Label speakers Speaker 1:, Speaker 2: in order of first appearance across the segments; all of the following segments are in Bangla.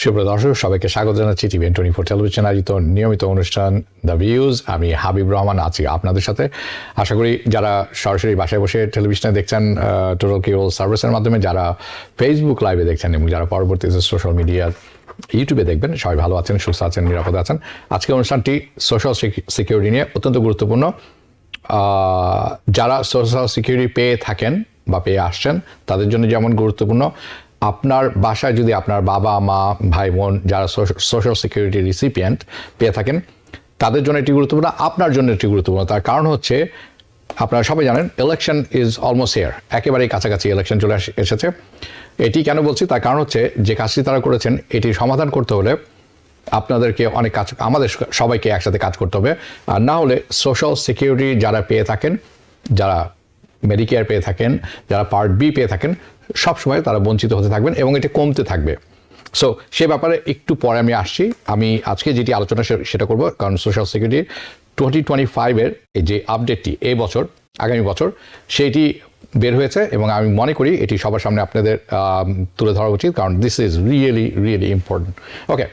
Speaker 1: সুপ্রিয় দর্শক, সবাইকে স্বাগত জানাচ্ছি টিভিএন 24 টেলিভিশন আয়োজিত নিয়মিত অনুষ্ঠান দ্য ভিউজ। আমি হাবিব রহমান আছি আপনাদের সাথে। আশা করি যারা সরাসরি বাসায় বসে টেলিভিশনে দেখছেন টোটাল কেবল সার্ভিসের মাধ্যমে, যারা ফেসবুক লাইভে দেখছেন এবং যারা পরবর্তীতে সোশ্যাল মিডিয়া ইউটিউবে দেখবেন, সবাই ভালো আছেন, সুস্থ আছেন, নিরাপদে আছেন। আজকে অনুষ্ঠানটি সোশ্যাল সিকিউরিটি নিয়ে অত্যন্ত গুরুত্বপূর্ণ। যারা সোশ্যাল সিকিউরিটি পেয়ে থাকেন বা পেয়ে আসছেন তাদের জন্য যেমন গুরুত্বপূর্ণ, আপনার বাসায় যদি আপনার বাবা মা ভাই বোন যারা সোশ্যাল সিকিউরিটি রিসিপিয়েন্ট পেয়ে থাকেন তাদের জন্য এটি গুরুত্বপূর্ণ, আপনার জন্য এটি গুরুত্বপূর্ণ। তার কারণ হচ্ছে, আপনারা সবাই জানেন ইলেকশন ইজ অলমোস্ট হিয়ার, একেবারেই কাছাকাছি ইলেকশন চলে এসেছে। এটি কেন বলছি, তার কারণ হচ্ছে যে কাজটি তারা করেছেন এটি সমাধান করতে হলে আপনাদেরকে অনেক কাজ, আমাদের সবাইকে একসাথে কাজ করতে হবে। আর না হলে সোশ্যাল সিকিউরিটি যারা পেয়ে থাকেন, যারা মেডিকেয়ার পেয়ে থাকেন, যারা পার্ট বি পেয়ে থাকেন, সবসময় তারা বঞ্চিত হতে থাকবেন এবং এটি কমতে থাকবে। সো সে ব্যাপারে একটু পরে আমি আসছি। আমি আজকে যেটি আলোচনা সেটা করব, কারণ সোশ্যাল সিকিউরিটি 2025-এর এই যে আপডেটটি এই বছর, আগামী বছর সেইটি বের হয়েছে এবং আমি মনে করি এটি সবার সামনে আপনাদের তুলে ধরা উচিত, কারণ this is really important. Okay,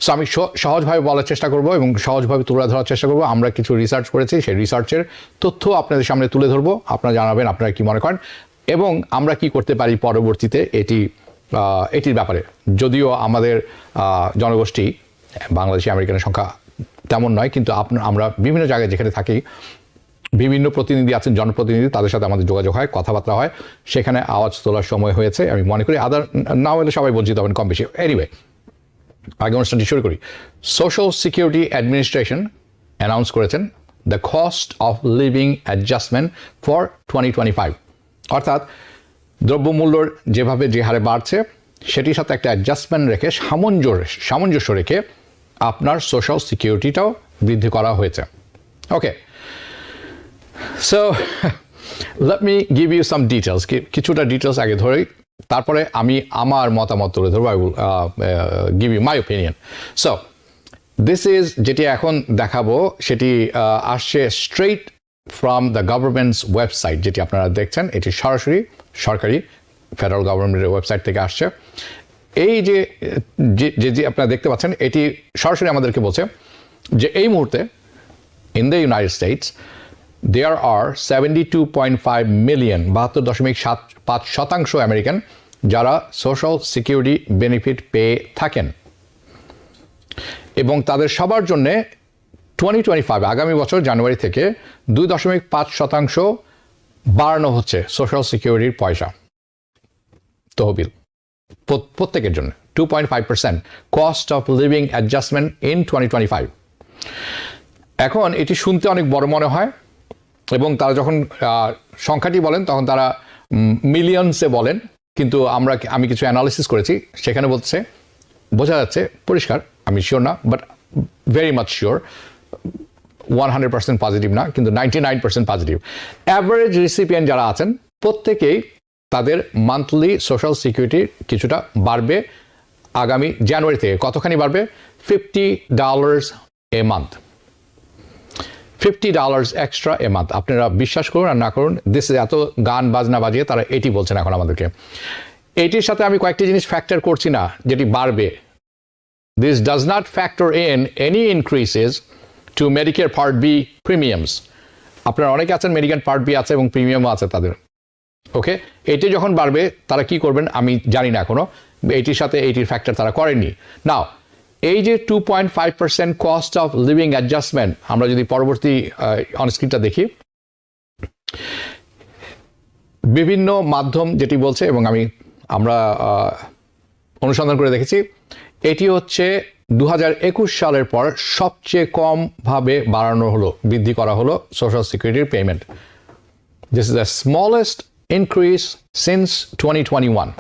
Speaker 1: so আমি সহজভাবে বলার চেষ্টা করব এবং সহজভাবে তুলে ধরার চেষ্টা করব। আমরা কিছু রিসার্চ করেছি, সেই রিসার্চের তথ্য আপনাদের সামনে তুলে ধরবো। আপনারা জানাবেন আপনারা কি মনে করেন এবং আমরা কি করতে পারি পরবর্তীতে এটির ব্যাপারে। যদিও আমাদের জনগোষ্ঠী বাংলাদেশি আমেরিকানের সংখ্যা তেমন নয়, কিন্তু আমরা বিভিন্ন জায়গায় যেখানে থাকি বিভিন্ন প্রতিনিধি আছেন, জনপ্রতিনিধি, তাদের সাথে আমাদের যোগাযোগ হয়, কথাবার্তা হয়, সেখানে আওয়াজ তোলার সময় হয়েছে। আমি মনে করি না হলে সবাই বঞ্চিত হবেন কম বেশি। এনিওয়ে, আগে অনুষ্ঠানটি শুরু করি। সোশ্যাল সিকিউরিটি অ্যাডমিনিস্ট্রেশন অ্যানাউন্স করেছেন the cost of living adjustment for 2025, অর্থাৎ দ্রব্যমূল্যর যেভাবে যে হারে বাড়ছে সেটির সাথে একটা অ্যাডজাস্টমেন্ট রেখে, সামঞ্জস্য রেখে আপনার সোশ্যাল সিকিউরিটিটাও বৃদ্ধি করা হয়েছে। Okay, so let me give you some details, কিছুটা ডিটেলস আগে ধরেই, তারপরে আমি আমার মতামত তুলে ধরবো। I will give you my opinion. So this is, যেটি এখন দেখাবো সেটি আসছে straight from the government's website. যেটি আপনারা দেখছেন এটি সরাসরি সরকারি ফেডারেল গভর্নমেন্টের ওয়েবসাইট থেকে আসছে। এই যে আপনারা দেখতে পাচ্ছেন এটি সরাসরি আমাদেরকে বলছে যে এই মুহূর্তে in the United States there are 72.5 million, 72.75% American যারা সোশ্যাল সিকিউরিটি বেনিফিট পেয়ে থাকেন এবং তাদের সবার জন্যে 2025 আগামী বছর জানুয়ারি থেকে 2.5% বাড়ানো হচ্ছে সোশ্যাল সিকিউরিটির পয়সা, তহবিল প্রত্যেকের জন্য। 2.5% cost of living adjustment in 2025। এখন এটি শুনতে অনেক বড় মনে হয় এবং তারা যখন সংখ্যাটি বলেন তখন তারা মিলিয়নসে বলেন, কিন্তু আমি কিছু অ্যানালিসিস করেছি, সেখানে বোঝা যাচ্ছে পরিষ্কার, আমি শিওর না but very much sure, 100% positive না কিন্তু 99% পজিটিভ। অ্যাভারেজ রিসিপিয়েন্ট যারা আছেন প্রত্যেকেই তাদের মান্থলি সোশ্যাল সিকিউরিটি কিছুটা বাড়বে আগামী জানুয়ারি থেকে। কতখানি বাড়বে? $50 a month, $50 extra a month. আপনারা বিশ্বাস করুন আর না করুন, দিস এত গান বাজনা বাজিয়ে তারা এটি বলছেন এখন আমাদেরকে। এটির সাথে আমি কয়েকটি জিনিস ফ্যাক্টর করছি না যেটি বাড়বে। This does not factor in any increases to Medicare part B premiums. আপনারা অনেকে আছেন মেডিকেয়ার পার্ট বি আছে এবং প্রিমিয়ামও আছে তাদের। ওকে, এটি যখন বাড়বে তারা কি করবেন আমি জানি না এখনো, এটির সাথে এইটির ফ্যাক্টর তারা করেননি। নাও এই যে 2.5% কস্ট অফ লিভিং অ্যাডজাস্টমেন্ট, আমরা যদি পরবর্তী অনস্ক্রিনটা দেখি, বিভিন্ন মাধ্যম যেটি বলছে এবং আমরা অনুসন্ধান করে দেখেছি, এটি হচ্ছে 2021 সালের পর সবচেয়ে কম ভাবে বৃদ্ধি করা হলো সোশ্যাল সিকিউরিটির payment. This is the smallest increase since 2021.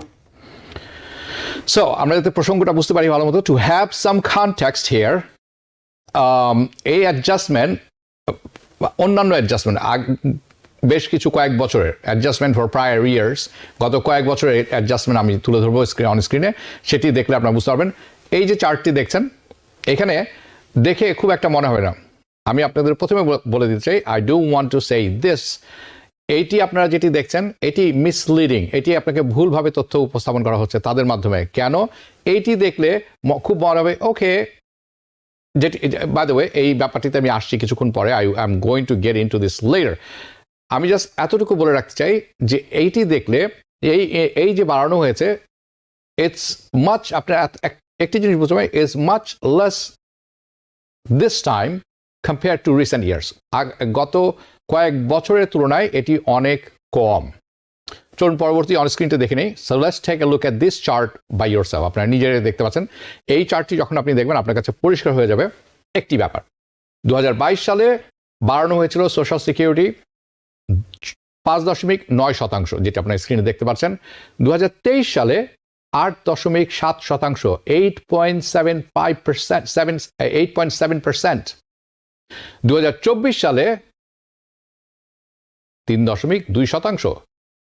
Speaker 1: So আমরা যাতে প্রসঙ্গটা বুঝতে পারি ভালো মতো, to have some context here, এই অ্যাডজাস্টমেন্ট, অন্যান্য অ্যাডজাস্টমেন্ট বেশ কিছু কয়েক বছরের অ্যাডজাস্টমেন্ট ফর প্রায়ার ইয়ার্স, গত কয়েক বছরের অ্যাডজাস্টমেন্ট আমি তুলে ধরবো অন স্ক্রিনে, সেটি দেখলে আপনারা বুঝতে পারবেন। এই যে চার্টটি দেখছেন এখানে দেখে খুব একটা মনে হয় না। আমি আপনাদের প্রথমে বলে দিতে চাই, I do want to say this, এইটি আপনারা যেটি দেখছেন এটি মিসলিডিং, এটি আপনাকে ভুলভাবে তথ্য উপস্থাপন করা হচ্ছে তাদের মাধ্যমে। কেন? এইটি দেখলে খুব মনে হবে ওকে, যেটি বাই দ্য ওয়ে এই ব্যাপারটিতে আমি আসছি কিছুক্ষণ পরে, I am going to get in to this letter. আমি জাস্ট এতটুকু বলে রাখতে চাই যে এইটি দেখলে এই যে বাড়ানো হয়েছে ইটস মাচ, আপনার একটি জিনিস বুঝতে পারেন, is much less this time compare to recent years. গত কয়েক বছরের তুলনায় এটি অনেক কম। চলুন পরবর্তী অনস্ক্রিনটা দেখে নেই। So let's take a look at this chart by yourself. আপনারা নিজেরাই দেখতে পাচ্ছেন। এই চার্টটি যখন আপনি দেখবেন আপনার কাছে পরিষ্কার হয়ে যাবে একটি ব্যাপার। 2022 সালে বাড়ানো হয়েছিল সোশ্যাল সিকিউরিটি 5.9%, যেটা আপনার স্ক্রিনে দেখতে পাচ্ছেন। 2023 সালে 8.7%, 8.7%। 2024 সালে 3.2%।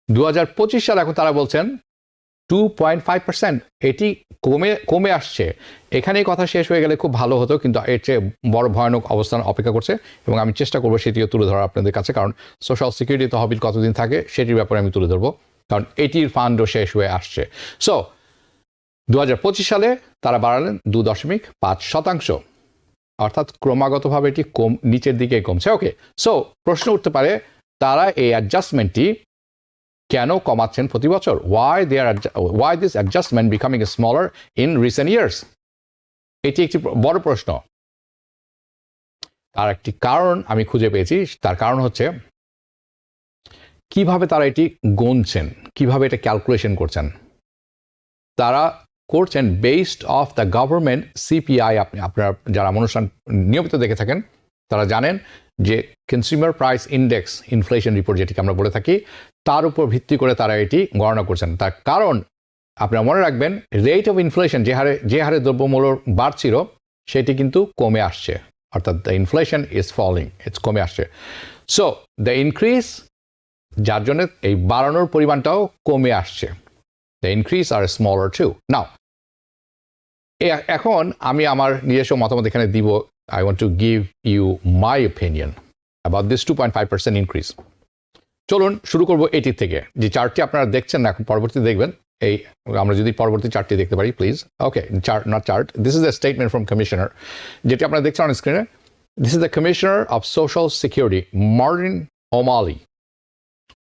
Speaker 1: 2025 সালে এখন তারা বলছেন 2.5%। এটি কমে আসছে। এখানেই কথা শেষ হয়ে গেলে খুব ভালো হতো, কিন্তু এর চেয়ে বড় ভয়ানক অবস্থান অপেক্ষা করছে এবং আমি চেষ্টা করবো সেটিও তুলে ধরা আপনাদের কাছে, কারণ সোশ্যাল সিকিউরিটি তহবিল কতদিন থাকে সেটির ব্যাপারে আমি তুলে ধরবো, কারণ এটির ফান্ডও শেষ হয়ে আসছে। সো 2025 সালে তারা বাড়ালেন 2.5%, অর্থাৎ ক্রমাগতভাবে এটি নিচের দিকে কমছে। ওকে, সো প্রশ্ন উঠতে পারে তারা এই অ্যাডজাস্টমেন্টটি কেন কমাচ্ছেন প্রতি বছর? why this adjustment becoming smaller in recent years? এটি একটি বড় প্রশ্ন। তার একটি কারণ আমি খুঁজে পেয়েছি। তার কারণ হচ্ছে কিভাবে তারা এটি গুনছেন, কিভাবে এটা ক্যালকুলেশন করছেন। তারা করছেন based of the government CPI. আপনারা যারা অনুষ্ঠান নিয়মিত দেখে থাকেন তারা জানেন যে consumer price index, inflation report যেটিকে আমরা বলে থাকি, তার উপর ভিত্তি করে তারা এটি গণনা করছেন। তার কারণ আপনারা মনে রাখবেন, রেট অফ ইনফ্লেশন যে হারে দ্রব্যমূল্য বাড়ছিল সেটি কিন্তু কমে আসছে, অর্থাৎ the inflation is falling, it's কমে আসছে। সো দ্য ইনক্রিজ, যার জন্য এই বাড়ানোর পরিমাণটাও কমে আসছে। The increase are smaller too. Now এখন আমি আমার নিজস্ব মতামত এখানে দিব। I want to give you my opinion about this 2.5% increase. চলুন শুরু করব এটি থেকে। যে চার্টটি আপনারা দেখছেন না, এখন পরবর্তী দেখবেন। এই আমরা যদি পরবর্তী চার্টটি দেখতে পারি please. Okay, chart, this is a statement from commissioner, যেটি আপনারা দেখছেন অন স্ক্রিনে। This is the commissioner of social security, Martin O'Malley.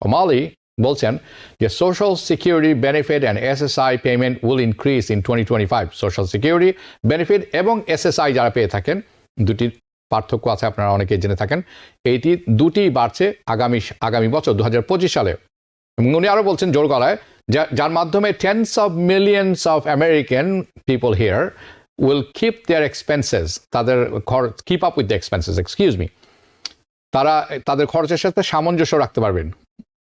Speaker 1: O'Malley বলছেন যে social security benefit and SSI payment will increase in 2025। Social security benefit এবং এসএসআই যারা পেয়ে থাকেন, দুটির পার্থক্য আছে, আপনারা অনেকে জেনে থাকেন। এইটি দুটি বাড়ছে আগামী বছর 2025 সালে। এবং উনি আরও বলছেন জোর গলায়, যার মাধ্যমে tens of millions of American people here will keep their expenses, তাদের keep up with the expenses, excuse me, তারা তাদের খরচের সাথে সামঞ্জস্য রাখতে পারবেন।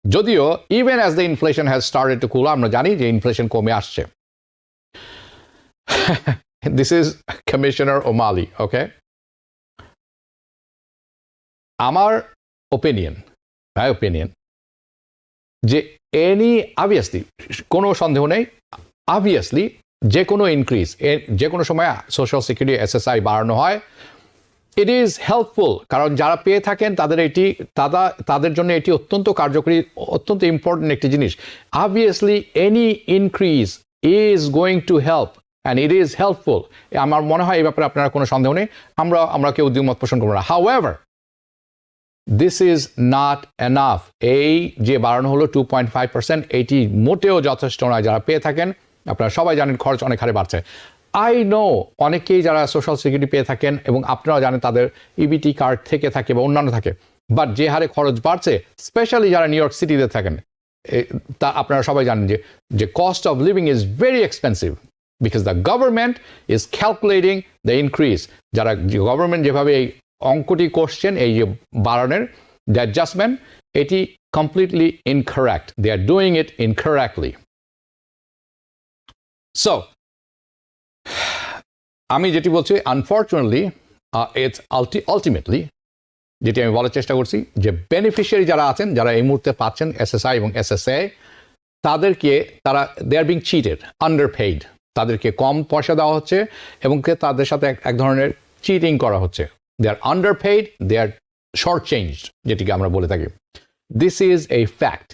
Speaker 1: যদিও even as the inflation has started to cool, আমরা জানি যে ইনফ্লেশন কমে আসছে। This is commissioner O'Malley. Okay, আমার ওপিনিয়ন যে অবভিয়াসলি কোনো সন্দেহ নেই, অবভিয়াসলি যে কোনো ইনক্রিজ, যে কোনো সময় সোশ্যাল সিকিউরিটি এসএসআই বাড়ানো হয়, ইট ইজ হেল্পফুল, কারণ যারা পেয়ে থাকেন তাদের জন্য এটি অত্যন্ত কার্যকরী, অত্যন্ত ইম্পর্টেন্ট একটি জিনিস। Obviously any increase is going to help and it is helpful. আমার মনে হয় এই ব্যাপারে আপনারা কোনো সন্দেহ নেই, আমরা কেউ দ্বিমত পোষণ করবো না। However, this is not enough. এই যে বাড়ানো হলো 2.5%, এইটি মোটেও যথেষ্ট নয়। যারা পেয়ে থাকেন, আপনারা সবাই জানেন খরচ অনেক হারে বাড়ছে। আই নো অনেকেই যারা সোশ্যাল সিকিউরিটি পেয়ে থাকেন এবং আপনারা জানেন তাদের ইবিটি কার্ড থেকে থাকে বা অন্যান্য থাকে, বাট যে হারে খরচ বাড়ছে, স্পেশালি যারা নিউ ইয়র্ক সিটিতে থাকেন, তা আপনারা সবাই জানেন যে cost of living is very expensive because the government is calculating the increase. যারা গভর্নমেন্ট যেভাবে এই অঙ্কটি করছেন, এই যে বাড়ানোর দ্য অ্যাডজাস্টমেন্ট, এটি completely incorrect. They are doing it incorrectly. So আমি যেটি বলছি, আনফর্চুনেটলি ইটস আলটিমেটলি, যেটি আমি বলার চেষ্টা করছি, যে বেনিফিশিয়ারি যারা আছেন, যারা এই মুহূর্তে পাচ্ছেন এসএসআই এবং এসএসএ, তাদেরকে দে আর বিং চিটেড, আন্ডারপেইড। তাদেরকে কম পয়সা দেওয়া হচ্ছে এবং তাদের সাথে এক ধরনের চিটিং করা হচ্ছে। দে আর আন্ডারপেইড, দে আর শর্ট চেঞ্জড, যেটিকে আমরা বলে থাকি। This is A fact.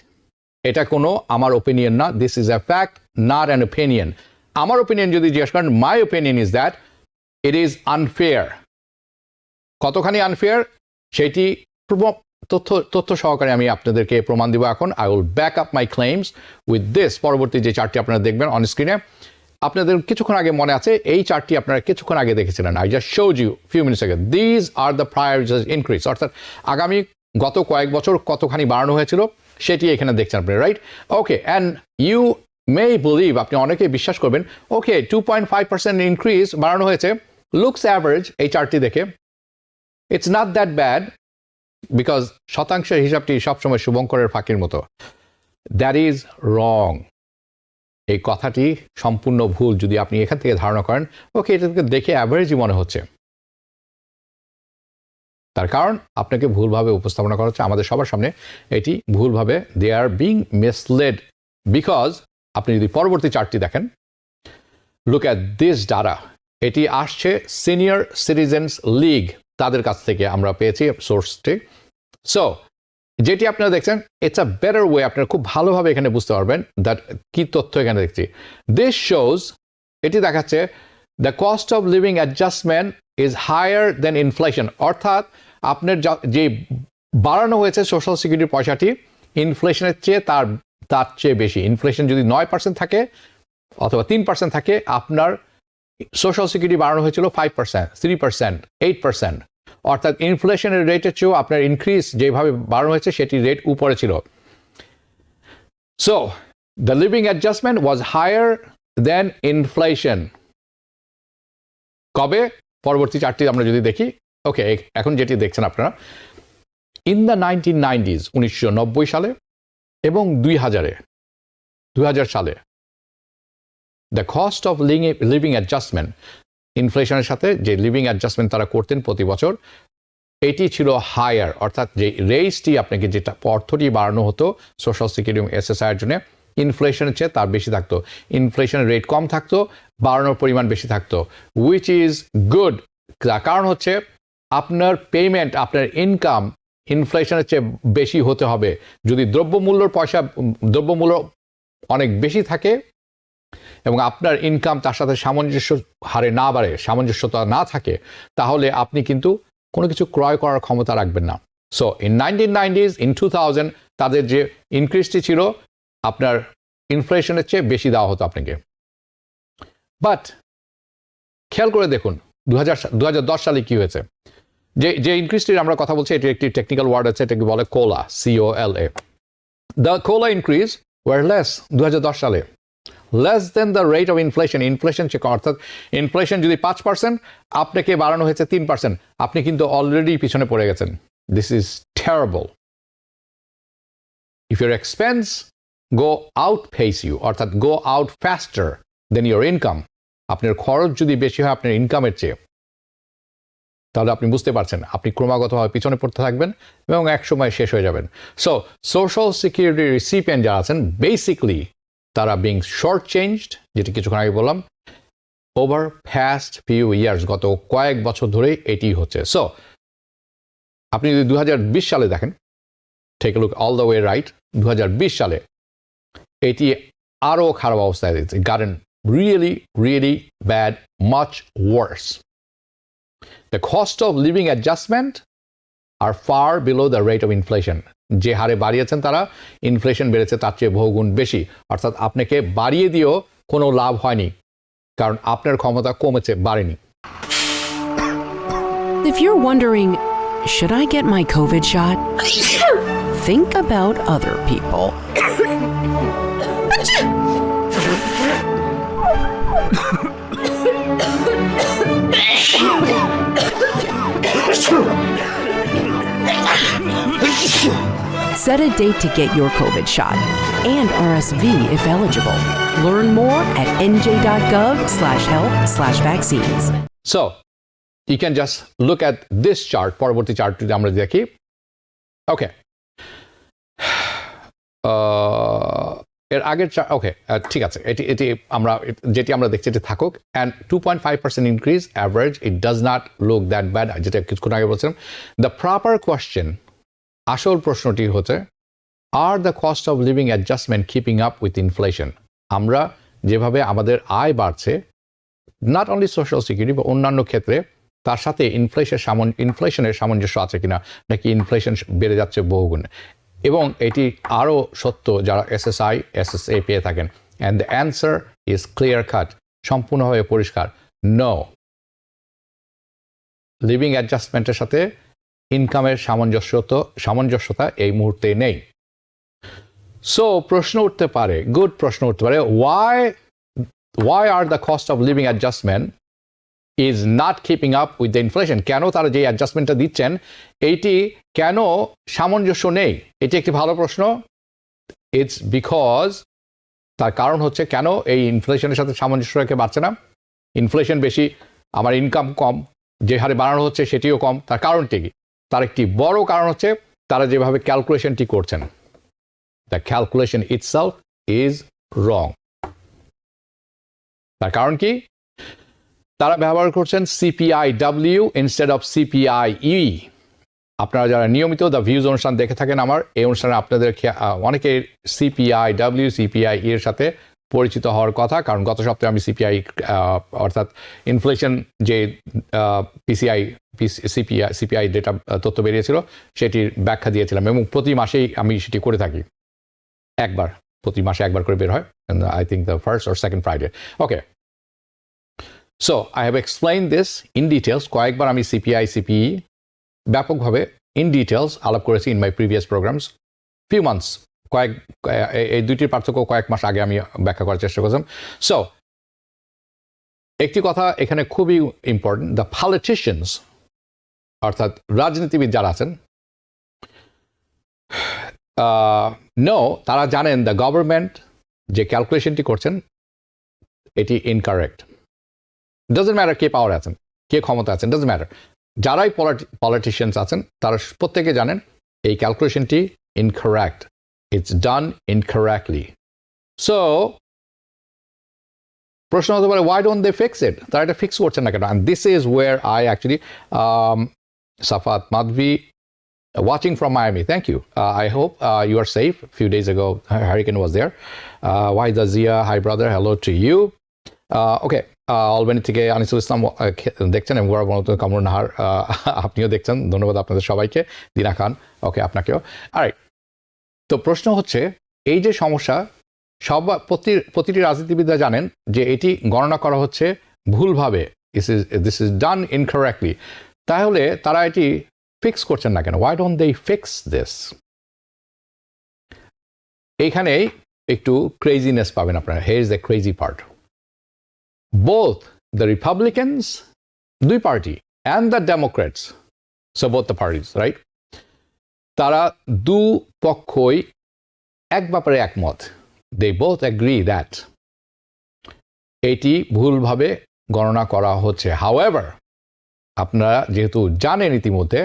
Speaker 1: এটা কোনো আমার ওপিনিয়ন না, this is A fact, not an opinion. আমার ওপিনিয়ন যদি জিজ্ঞেস করেন, my opinion is that it is unfair. কতখানি আনফেয়ার সেটি তথ্য সহকারে আমি আপনাদেরকে প্রমাণ দিব এখন। I will back up my claims with this. পরবর্তী যে চার্টটি আপনারা দেখবেন অন স্ক্রিনে, আপনাদের কিছুক্ষণ আগে মনে আছে এই চার্টটি আপনারা কিছুক্ষণ আগে দেখেছিলেন। I just showed you few minutes আগে। These are the priorities increase, অর্থাৎ আগামী গত কয়েক বছর কতখানি বাড়ানো হয়েছিল সেটি এখানে দেখছেন আপনি, right? Okay, and you may believe, আপনি অনেকেই বিশ্বাস করবেন, ওকে 2.5% ইনক্রিজ বাড়ানো হয়েছে, লুকস অ্যাভারেজ এই চার্টটি দেখে, it's not that bad, because শতাংশের হিসাবটি সবসময় শুভঙ্করের ফাঁকির মতো। That is wrong. এই কথাটি সম্পূর্ণ ভুল যদি আপনি এখান থেকে ধারণা করেন, ওকে এটা দেখে অ্যাভারেজই মনে হচ্ছে, তার কারণ আপনাকে ভুলভাবে উপস্থাপনা করা হচ্ছে আমাদের সবার সামনে। এটি ভুলভাবে, দে আর বিং মিসলেড, বিকজ আপনি যদি পরবর্তী চার্টটি দেখেন, লুক অ্যাট দিস ডাটা, এটি আসছে সিনিয়র সিটিজেন্স লিগ, তাদের কাছ থেকে আমরা পেয়েছি সোর্সটি। সো যেটি আপনারা দেখছেন, ইটস আ বেটার ওয়ে, আপনারা খুব ভালোভাবে এখানে বুঝতে পারবেন দ্যাট কি তথ্য এখানে দেখছি। দিস শোজ, এটি দেখাচ্ছে the cost of living adjustment is higher than inflation, অর্থাৎ আপনার যে বাড়ানো হয়েছে সোশ্যাল সিকিউরিটির পয়সাটি ইনফ্লেশনের চেয়ে তার চেয়ে বেশি। ইনফ্লেশন যদি 9% থাকে অথবা 3% থাকে, আপনার সোশ্যাল সিকিউরিটি বাড়ানো হয়েছিল 5%, 3%, 8%, অর্থাৎ ইনফ্লেশনের রেটের চেয়েও আপনার ইনক্রিজ যেভাবে বাড়ানো হয়েছে সেটি রেট উপরে ছিল। So the living adjustment was higher than inflation. কবে? পরবর্তী চারটি আমরা যদি দেখি, ওকে এখন যেটি দেখছেন আপনারা, ইন দ্য 1990s 1990 সালে এবং 2000 সালে the cost of living adjustment, ইনফ্লেশনের সাথে যে লিভিং অ্যাডজাস্টমেন্ট তারা করতেন প্রতি বছর, এটি ছিল হায়ার, অর্থাৎ যে রেইজটি আপনাকে যেটা অর্থটি বাড়ানো হতো সোশ্যাল সিকিউরিটি এবং এসএসআই এর জন্য, ইনফ্লেশনের চেয়ে তার বেশি থাকতো। ইনফ্লেশনের রেট কম থাকতো, বাড়ানোর পরিমাণ বেশি থাকতো, উইচ ইজ গুড। তার কারণ হচ্ছে আপনার পেমেন্ট, আপনার ইনকাম ইনফ্লেশনের চেয়ে বেশি হতে হবে। যদি দ্রব্যমূল্য অনেক বেশি থাকে এবং আপনার ইনকাম তার সাথে সামঞ্জস্য হারে না বাড়ে, সামঞ্জস্যতা না থাকে, তাহলে আপনি কিন্তু কোনো কিছু ক্রয় করার ক্ষমতা রাখবেন না। সো ইন 1990s, ইন 2000 তাদের যে ইনক্রিজটি ছিল আপনার ইনফ্লেশনের চেয়ে বেশি দেওয়া হতো আপনাকে। বাট খেয়াল করে দেখুন 2010 সালে কি হয়েছে। যে ইনক্রিজটির আমরা কথা বলছি, এটির একটি টেকনিক্যাল ওয়ার্ড আছে, এটাকে বলে কোলা, COLA। The Cola increase war less 2010 সালে, less than the rate of inflation. Inflation check, অর্থাৎ ইনফ্লেশন যদি 5%, আপনাকে বাড়ানো হয়েছে 3%, আপনি কিন্তু অলরেডি পিছনে পড়ে গেছেন। This is terrible. If your expense go outpace you, অর্থাৎ go out faster than your income, আপনার খরচ যদি বেশি হয় আপনার ইনকামের চেয়ে, তাহলে আপনি বুঝতে পারছেন আপনি ক্রমাগতভাবে পিছনে পড়তে থাকবেন এবং একসময় শেষ হয়ে যাবেন। সো সোশ্যাল সিকিউরিটি রিসিপিয়েন্ট যারা আছেন, বেসিকলি তারা বিং শর্ট চেঞ্জড, যেটি কিছুক্ষণ আগে বললাম, ওভার পাস্ট ফিউ ইয়ার্স, গত কয়েক বছর ধরেই এটি হচ্ছে। সো আপনি যদি 2020 সালে দেখেন, take a look all the way right, 2020 সালে এটি আরও খারাপ অবস্থায় দিচ্ছে, gotten really really bad, much worse. The cost of living adjustment are far below the rate of inflation. যে হারে বাড়িয়েছেন তারা, ইনফ্লেশন বেড়েছে তার চেয়ে বহুগুণ বেশি, অর্থাৎ আপনাকে বাড়িয়ে দিয়েও কোনো লাভ হয়নি, কারণ আপনার ক্ষমতা কমেছে, বাড়েনি।
Speaker 2: If you're wondering, should I get my COVID shot? Think about other people. Set a date to get your COVID shot and RSV if eligible. Learn more at nj.gov/health/vaccines.
Speaker 1: So, you can just look at this chart, পরবর্তী চার্টটি আমরা দেখি। ওকে, এর আগের ওকে ঠিক আছে, এটি আমরা যেটি আমরা দেখছি এটি থাকুক। And 2.5% increase average, it does not look that bad, যেটা কিছুক্ষণ আগে বলছিলাম। দ্য প্রপার কোয়েশ্চেন, আসল প্রশ্নটি হচ্ছে are the cost of living adjustment keeping up with inflation? আমরা যেভাবে আমাদের আয় বাড়ছে, নট অনলি সোশ্যাল সিকিউরিটি বা অন্যান্য ক্ষেত্রে, তার সাথে ইনফ্লেশনের সামঞ্জস্য আছে কিনা, নাকি ইনফ্লেশন বেড়ে যাচ্ছে বহুগুণ। এবং এটি আরও সত্য যারা SSI SSA পেয়ে থাকেন। And the answer is clear cut, সম্পূর্ণভাবে পরিষ্কার, নো। লিভিং অ্যাডজাস্টমেন্টের সাথে ইনকামের সামঞ্জস্যতা এই মুহূর্তে নেই। সো প্রশ্ন উঠতে পারে, গুড প্রশ্ন উঠতে পারে, why are the cost of living adjustment is not keeping up with the inflation? কেন তারা যে অ্যাডজাস্টমেন্টটা দিচ্ছেন এইটি কেন সামঞ্জস্য নেই? এটি একটি ভালো প্রশ্ন। ইটস বিকজ, তার কারণ হচ্ছে কেন এই ইনফ্লেশনের সাথে সামঞ্জস্য রেখে বাড়ছে না। ইনফ্লেশন বেশি, আমার ইনকাম কম, যে হারে বাড়ানো হচ্ছে সেটিও কম। তার কারণটি কি? তার একটি বড় কারণ হচ্ছে তারা যেভাবে ক্যালকুলেশনটি করছেন, the calculation itself is wrong. তার কারণ কি? তারা ব্যবহার করছেন CPIW ইনস্টেড অফ CPIE। আপনারা যারা নিয়মিত দ্য ভিউজ অনুষ্ঠান দেখে থাকেন আমার, এই অনুষ্ঠানে আপনাদের অনেকে CPIW CPIE এর সাথে পরিচিত হওয়ার কথা, কারণ গত সপ্তাহে আমি অর্থাৎ ইনফ্লেশন যে CPI ডেটা তথ্য বেরিয়েছিল সেটির ব্যাখ্যা দিয়েছিলাম, এবং প্রতি মাসেই আমি সেটি করে থাকি। প্রতি মাসে একবার করে বের হয়, I think the first or second Friday. Okay, so I have explain this in details. কয়েকবার আমি CPI CPE ব্যাপকভাবে ইন ডিটেলস আলাপ করেছি in my previous programs. Few months, এই দুইটির পার্থক্য কয়েক মাস আগে আমি ব্যাখ্যা করার চেষ্টা করছিলাম। সো একটি কথা এখানে খুবই ইম্পর্টেন্ট, দ্য পলিটিশিয়ানস অর্থাৎ রাজনীতিবিদ যারা আছেন, তারা জানেন দ্য গভর্নমেন্ট যে ক্যালকুলেশনটি করছেন এটি ইনকারেক্ট। ডাজন্ট ম্যাটার কে পাওয়ারে আছেন, কে ক্ষমতা আছেন, ডাজন্ট ম্যাটার। যারাই পলিটিশিয়ানস আছেন তারা প্রত্যেকে জানেন এই ক্যালকুলেশনটি incorrect, it's done incorrectly. So প্রশ্ন হতে পারে, why don't they fix it? তারা এটা ফিক্স করছেন না কেন? And this is where I actually, Safat Madhvi, watching from Miami, thank you. I hope you are safe. A few days ago, hurricane was there. Wahida Zia, hi brother, hello to you. Okay, অলবেনি থেকে আনিসুল ইসলাম দেখছেন, এবং কামরুন নাহার আপনিও দেখছেন, ধন্যবাদ আপনাদের সবাইকে। দিনা খান, ওকে, আপনাকেও। আরে, তো প্রশ্ন হচ্ছে, এই যে সমস্যা, প্রতিটি রাজনীতিবিদরা জানেন যে এটি গণনা করা হচ্ছে ভুলভাবে, দিস ইজ ডান ইনকারেক্টলি। তাহলে তারা এটি ফিক্স করছেন না কেন? Why don't they fix this? এইখানেই একটু ক্রেজিনেস পাবেন আপনারা। Here is the crazy part. Both the Republicans, দুই party, and the Democrats, so both the parties, right, তারা দুপক্ষই এক ব্যাপারে একমত। দে বোথ অ্যাগ্রি দ্যাট এটি ভুলভাবে গণনা করা হচ্ছে। হাউএভার, আপনারা যেহেতু জানেন ইতিমধ্যে,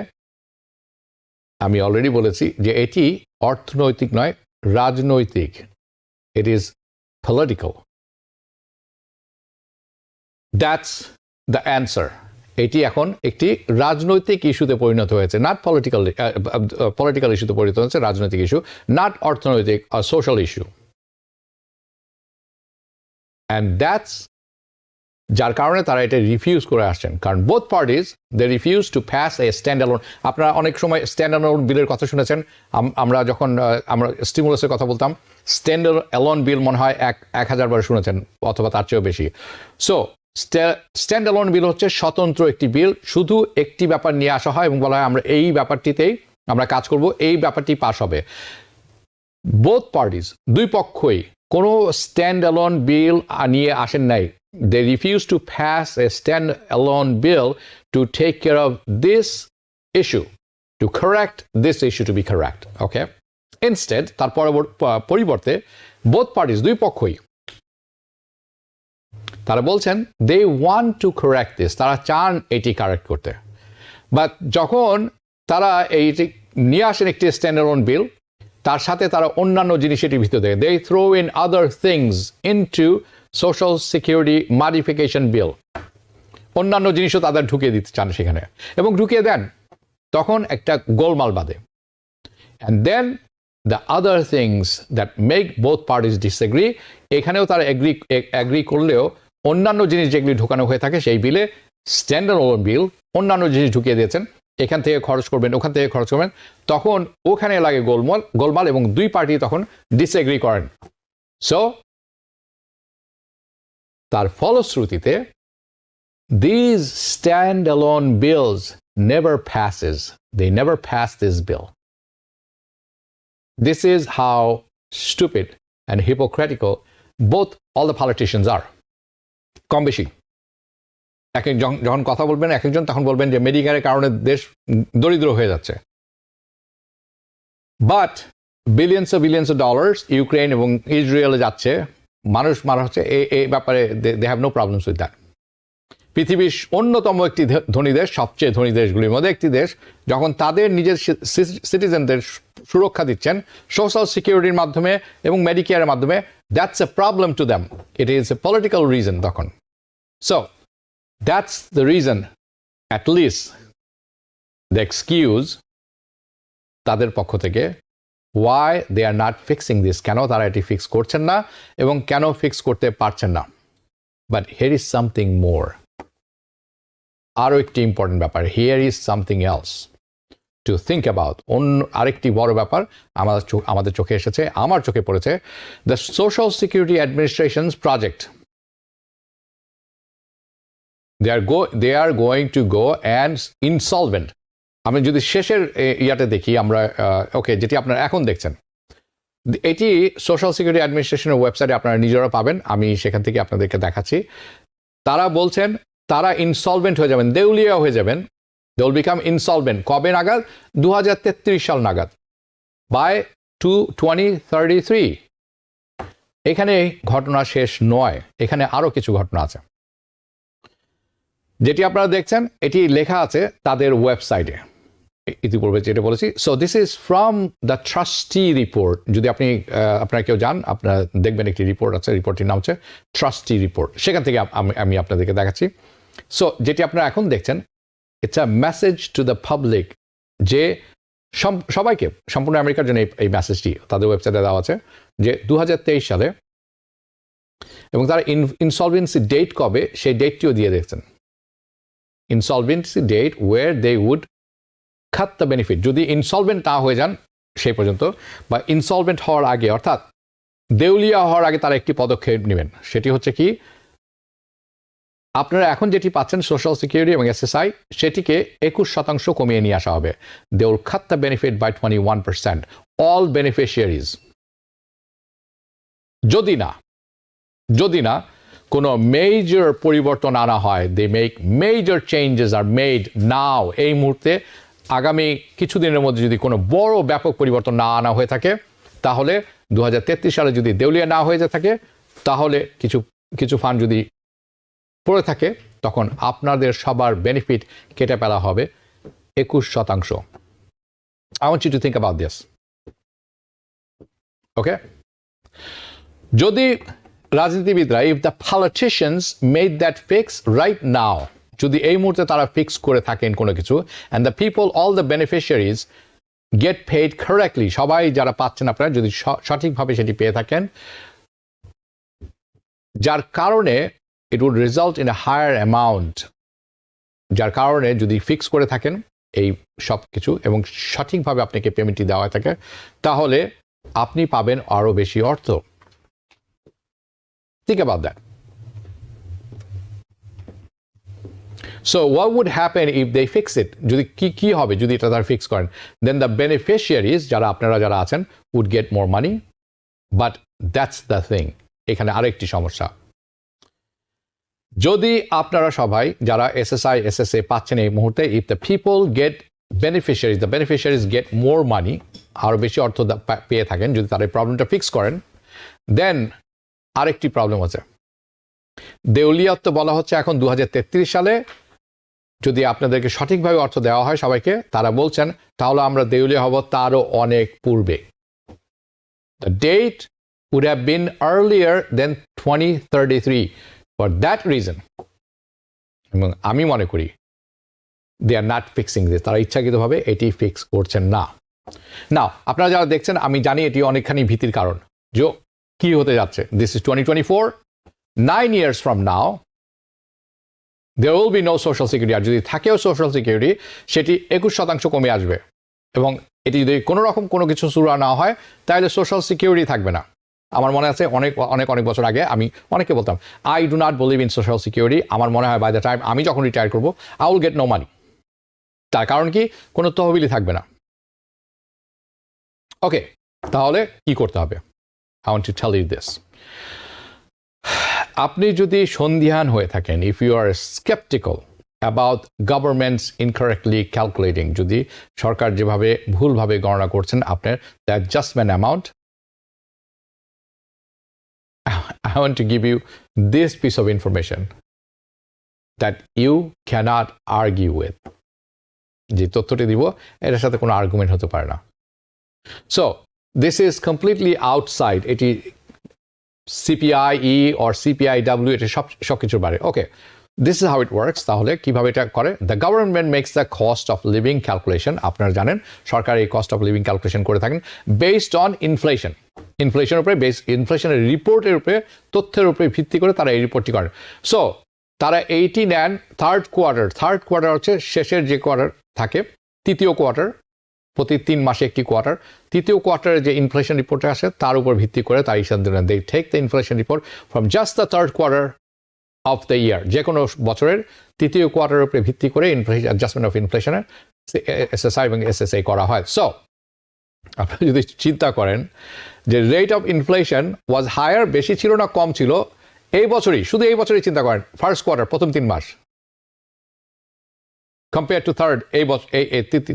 Speaker 1: আমি অলরেডি বলেছি যে এটি অর্থনৈতিক নয়, রাজনৈতিক। It is political. That's the answer. এটি এখন একটি রাজনৈতিক ইস্যুতে পরিণত হয়েছে, নট পলিটিক্যাল ইস্যুতে পরিণত হয়েছে, রাজনৈতিক ইস্যু, নট অর্থনৈতিক আর সোশ্যাল ইস্যু। অ্যান্ড দ্যাটস যার কারণে তারা এটা রিফিউজ করে আসছেন, কারণ both parties they refuse to pass a stand alone. আপনারা অনেক সময় স্ট্যান্ড অ্যালোন বিলের কথা শুনেছেন। আমরা যখন আমরা স্টিমুলাসের কথা বলতাম, স্ট্যান্ড অ্যালোন বিল মনে হয় 1000 বার শুনেছেন, অথবা তার চেয়েও বেশি। সো স্ট্যান্ড অ্যালোন বিল হচ্ছে স্বতন্ত্র একটি বিল, শুধু একটি ব্যাপার নিয়ে আসা হয় এবং বলা হয় আমরা এই ব্যাপারটিতেই আমরা কাজ করব, এই ব্যাপারটি পাস হবে। বোথ পার্টিজ, দুই পক্ষই কোনো স্ট্যান্ড অ্যালোন বিল নিয়ে আসেন নাই। They refuse to pass a stand-alone bill to take care of this issue, to correct this issue to be correct. Okay? Instead, তার পরিবর্তে both parties, দুই পক্ষই, তারা বলছেন they want to correct this. তারা চান এটি কারেক্ট করতে। বাট যখন তারা এইটি নিয়ে আসেন একটি stand-alone bill, তার সাথে তারা অন্যান্য জিনিস এটির ভিতরে দেয়। They throw in other things into social security modification bill, অন্যান্য জিনিসও তাদের ঢুকিয়ে দিতে চান সেখানে, এবং ঢুকিয়ে দেন, তখন একটা গোলমাল বাঁধে। And then the other things that make both parties disagree, এখানেও তারা এগ্রি করলেও অন্যান্য জিনিস যেগুলি ঢোকানো হয়ে থাকে সেই বিলে স্ট্যান্ডার্ড ওন বিল অন্যান্য জিনিস ঢুকিয়ে দিয়েছেন, এখান থেকে খরচ করবেন ওখান থেকে খরচ করবেন, তখন ওখানে লাগে গোলমাল এবং দুই পার্টি তখন ডিসএগ্রি করেন। সো তার ফলশ্রুতিতে these stand-alone bills never passes. They never pass this bill. This is how stupid and hypocritical all the politicians are. কম বেশি যখন কথা বলবেন এক একজন তখন বলবেন যে মেডিকেয়ারের কারণে দেশ দরিদ্র হয়ে যাচ্ছে, but billions of dollars Ukraine এবং ইসরায়েলে যাচ্ছে, মানুষ মারা হচ্ছে, এই ব্যাপারে they have no problems with that. পৃথিবীর অন্যতম একটি ধনী দেশ, সবচেয়ে ধনী দেশগুলির মধ্যে একটি দেশ, যখন তাদের নিজের সিটিজেনদের সুরক্ষা দিচ্ছেন সোশ্যাল সিকিউরিটির মাধ্যমে এবং মেডিকেয়ারের মাধ্যমে, that's a problem to them, it is a political reason তখন। So that's the reason, at least the excuse তাদের পক্ষ থেকে, why they are not fixing this, কেন তারা এটি ফিক্স করছেন না এবং কেন ফিক্স করতে পারছেন না। But here is something more, আরও একটি ইম্পর্টেন্ট ব্যাপার, here is something else to think about. অন্য আরেকটি বড় ব্যাপার আমাদের চোখে এসেছে, আমার চোখে পড়েছে, the social security administrations project. They are going to go and insolvent. আমি যদি শেষের ইয়াতে দেখি আমরা, ওকে, যেটি আপনারা এখন দেখছেন, এটি সোশ্যাল সিকিউরিটি অ্যাডমিনিস্ট্রেশনের ওয়েবসাইটে আপনারা নিজেরা পাবেন, আমি সেখান থেকে আপনাদেরকে দেখাচ্ছি। তারা বলছেন তারা ইনসলভেন্ট হয়ে যাবেন, দেউলিয়া হয়ে যাবেন, দে উইল বিকাম ইনসলভেন্ট কবে নাগাদ? 2033 সাল নাগাদ, বাই 2033। এখানে ঘটনা শেষ নয়, এখানে আরও কিছু ঘটনা আছে যেটি আপনারা দেখছেন, এটি লেখা আছে তাদের ওয়েবসাইটে, ইতিপূর্বে যেটা বলেছি। So this is from the trustee report. যদি আপনারা কেউ যান, আপনারা দেখবেন একটি রিপোর্ট আছে, রিপোর্টটির নাম হচ্ছে ট্রাস্টি রিপোর্ট, সেখান থেকে আমি আপনাদেরকে দেখাচ্ছি। সো যেটি আপনারা এখন দেখছেন, it's a message to the public, যে সবাইকে, সম্পূর্ণ আমেরিকার জন্য এই মেসেজটি তাদের ওয়েবসাইটে দেওয়া আছে, যে 2023 সালে, এবং তারা ইনসলভেন্সি ডেট কবে সেই ডেটটিও দিয়ে দেখছেন, insolvency date where they would cut the benefit. যদি ইনসলভেন্ট না হয়ে যান সেই পর্যন্ত, বা ইনসলভেন্ট হওয়ার আগে, অর্থাৎ দেউলিয়া হওয়ার আগে তারা একটি পদক্ষেপ নেবেন, সেটি হচ্ছে কি, আপনারা এখন যেটি পাচ্ছেন সোশ্যাল সিকিউরিটি এবং এসএসআই, সেটিকে 21% কমিয়ে নিয়ে আসা হবে। They will cut the benefit by 21%, all beneficiaries. যদি না কোনো মেজর পরিবর্তন আনা হয়, they make major changes are made now, এই মুহূর্তে, আগামী কিছুদিনের মধ্যে যদি কোনো বড় ব্যাপক পরিবর্তন না আনা হয়ে থাকে, তাহলে 2033 সালে যদি দেউলিয়া না হয়ে থাকে, তাহলে কিছু ফান্ড যদি পড়ে থাকে, তখন আপনাদের সবার বেনিফিট কেটে ফেলা হবে 21%। I want you to think about this. Okay? যদি রাজনীতিবিদরা, if the politicians made that fix right now, যদি এই মুহূর্তে তারা ফিক্স করে থাকেন কোনো কিছু, and the people, all the beneficiaries get paid correctly, সবাই যারা পাচ্ছেন আপনারা যদি সঠিকভাবে সেটি পেয়ে থাকেন, যার কারণে it would result in a higher amount, যার কারণে যদি ফিক্স করে থাকেন এই সব কিছু এবং সঠিকভাবে আপনাকে পেমেন্টটি দেওয়া থাকে, তাহলে আপনি পাবেন আরও বেশি অর্থ। Think about that. So what would happen if they fix it? যদি কি হবে যদি এটা তারা ফিক্স করেন? Then the beneficiaries, যারা আছেন, would get more money. But that's the thing. এখানে আরেকটি সমস্যা। যদি আপনারা সবাই যারা এসএসআই এসএসএ পাচ্ছেন এই মুহূর্তে, if the people get beneficiaries, the beneficiaries get more money, আরও বেশি অর্থ পেয়ে থাকেন, যদি তারা এই প্রবলেমটা ফিক্স করেন, then আরেকটি প্রবলেম আছে। দেউলিয়াত্ব বলা হচ্ছে এখন 2033 সালে, যদি আপনাদেরকে সঠিকভাবে অর্থ দেওয়া হয় সবাইকে, তারা বলছেন তাহলে আমরা দেউলিয়া হব তারও অনেক পূর্বে। The date would have been earlier than 2033. For that reason, এবং আমি মনে করি they are not fixing this, তারা ইচ্ছাকৃতভাবে এটি ফিক্স করছেন না। না, আপনারা যারা দেখছেন আমি জানি এটি অনেকখানি ভীতির কারণ যে কি হতে যাচ্ছে। This is 2024, 9 years from now there will be no social security, আর যদি থাকেও সোশ্যাল সিকিউরিটি সেটি 21% কমে আসবে, এবং এটি যদি কোনো রকম কোনো কিছু শুরু না হয় তাহলে সোশ্যাল সিকিউরিটি থাকবে না। আমার মনে আছে অনেক অনেক অনেক বছর আগে আমি অনেকে বলতাম I do not believe in social security, আমার মনে হয় বাই দ্য টাইম আমি যখন রিটায়ার করবো I will get no money. তার কারণ কি, কোনো তহবিলই থাকবে না। ওকে, তাহলে কি করতে হবে? I want to tell you this. আপনি যদি সন্দিহান হয়ে থাকেন, if you are skeptical about governments incorrectly calculating, যদি সরকার যেভাবে ভুলভাবে গণনা করছেন আপনার the adjustment amount, I want to give you this piece of information that you cannot argue with. যে তথ্যটি দিব এটার সাথে কোনো আর্গুমেন্ট হতে পারে না। So this is completely outside, এটি CPIE or CPIW, এটা সব কিছুর বাইরে। Okay, this is how it works. তাহলে কিভাবে এটা করে? The government makes the cost of living calculation. আপনারা জানেন সরকার এই কস্ট অফ লিভিং ক্যালকুলেশন করে থাকেন বেসড অন ইনফ্লেশন। ইনফ্লেশনের উপরে ইনফ্লেশনের রিপোর্টের উপরে, তথ্যের উপরে ভিত্তি করে তারা এই রিপোর্টটি করেন। সো তারা এইটি নেন থার্ড কোয়ার্টার হচ্ছে শেষের যে কোয়ার্টার থাকে, তৃতীয় কোয়ার্টার, প্রতি 3 মাসে একটি কোয়ার্টার। তৃতীয় কোয়ার্টারে যে ইনফ্লেশন রিপোর্টে আসে তার উপর ভিত্তি করে তার হিসাব দেন। They take the inflation report from just the third quarter of the year, যে কোনো বছরের তৃতীয় কোয়ার্টারের উপরে ভিত্তি করে অ্যাডজাস্টমেন্ট অফ ইনফ্লেশনের SSI এবং SSA করা হয়। সো আপনি যদি চিন্তা করেন যে rate of inflation was higher, বেশি ছিল না কম ছিল এই বছরই, শুধু এই বছরই চিন্তা করেন, ফার্স্ট কোয়ার্টার, প্রথম 3 মাস কম্পেয়ার টু থার্ড, এই বছর এই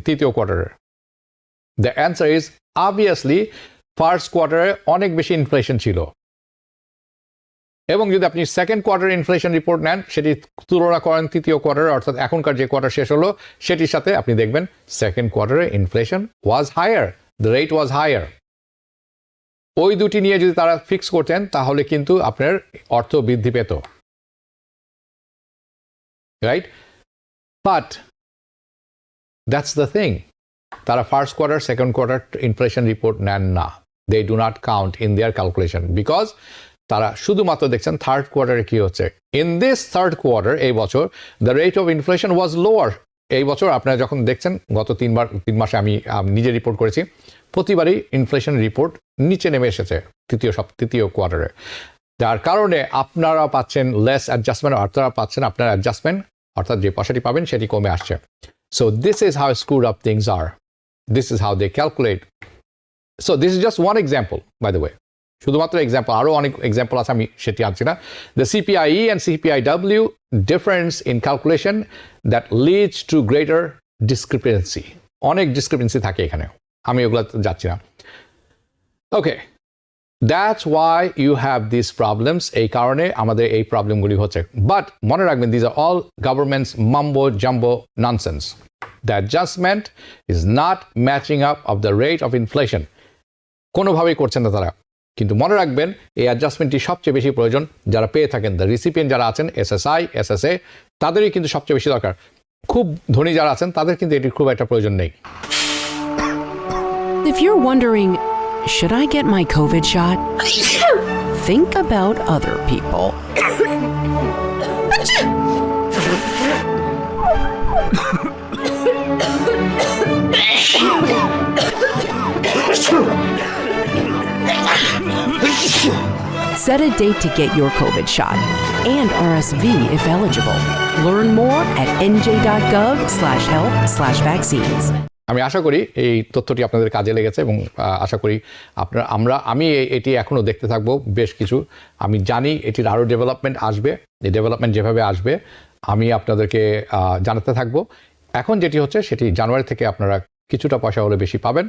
Speaker 1: তৃতীয় কোয়ার্টারের, the answer is obviously first কোয়ার্টারে অনেক বেশি ইনফ্লেশন ছিল। এবং যদি আপনি সেকেন্ড কোয়ার্টার ইনফ্লেশন রিপোর্ট নেন, সেটি তুলনা করেন তৃতীয় কোয়ার্টারে, অর্থাৎ এখনকার যে কোয়ার্টার শেষ হলো সেটির সাথে, আপনি দেখবেন সেকেন্ড কোয়ার্টারে inflation was higher, the rate was higher. ওই দুটি নিয়ে যদি তারা ফিক্স করতেন তাহলে কিন্তু আপনার অর্থ বৃদ্ধি পেত, right? But that's the thing, তারা first quarter second quarter inflation report নেন না। They do not count in their calculation because তারা শুধুমাত্র দেখছেন থার্ড কোয়ার্টারে কি হচ্ছে। ইন দিস থার্ড কোয়ার্টার, এই বছর the rate of inflation was lower. এই বছর আপনারা যখন দেখছেন গত 3 মাসে আমি নিজে রিপোর্ট করেছি, প্রতিবারই ইনফ্লেশন রিপোর্ট নিচে নেমে এসেছে তৃতীয় কোয়ার্টারে, যার কারণে আপনারা পাচ্ছেন লেস অ্যাডজাস্টমেন্ট, আপনারা পাচ্ছেন আপনার অ্যাডজাস্টমেন্ট, অর্থাৎ যে পয়সাটি পাবেন সেটি কমে আসছে। So this is how screwed up things are, this is how they calculate. So this is just one example, by the way, শুধুমাত্র এক্সাম্পল, আরও অনেক এক্সাম্পল আছে, আমি সেটি আনছি না। The CPIE and CPIW difference in calculation that leads to greater discrepancy, অনেক ডিসক্রিপেন্সি থাকে এখানে, আমি ওগুলো যাচ্ছি না। Okay, that's why you have this problems, এই কারণে আমাদের এই প্রবলেমগুলি হচ্ছে। বাট মনে রাখবেন, these are all governments mumbo jumbo nonsense. The adjustment is not matching up of the rate of inflation, কোনোভাবেই করছেন না তারা। কিন্তু মনে রাখবেন এই অ্যাডজাস্টমেন্টটি সবচেয়ে বেশি প্রয়োজন যারা পেয়ে থাকেন, দ্য রিসিপিয়েন্ট যারা আছেন, SSI SSA, তাদেরই কিন্তু সবচেয়ে বেশি দরকার। খুব ধনী যারা আছেন তাদের কিন্তু এটির খুব একটা প্রয়োজন নেই।
Speaker 2: If you're wondering, should I get my COVID shot? Think about other people. Set a date to get your COVID shot and RSV if eligible. Learn more at nj.gov/health/vaccines.
Speaker 1: আমি আশা করি এই তথ্যটি আপনাদের কাজে লেগেছে এবং আশা করি আমি এটি এখনও দেখতে থাকবো বেশ কিছু। আমি জানি এটির আরও ডেভেলপমেন্ট আসবে, এই ডেভেলপমেন্ট যেভাবে আসবে আমি আপনাদেরকে জানাতে থাকবো। এখন যেটি হচ্ছে সেটি জানুয়ারি থেকে আপনারা কিছুটা পয়সা হলে বেশি পাবেন।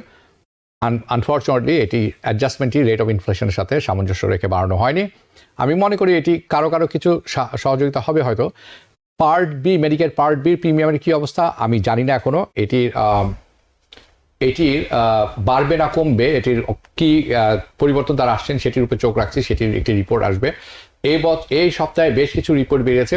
Speaker 1: আনফর্চুনেটলি এটি অ্যাডজাস্টমেন্টটি রেট অফ ইনফ্লেশনের সাথে সামঞ্জস্য রেখে বাড়ানো হয়নি। আমি মনে করি এটি কারো কিছু সহযোগিতা হবে হয়তো। পার্ট বি, মেডিকেল পার্ট বির প্রিমিয়ামের কী অবস্থা আমি জানি না এখনও। এটির বাড়বে না কমবে, এটির কি পরিবর্তন তারা আসছেন সেটির উপরে চোখ রাখছি, সেটির একটি রিপোর্ট আসবে। এই সপ্তাহে বেশ কিছু রিপোর্ট বেরিয়েছে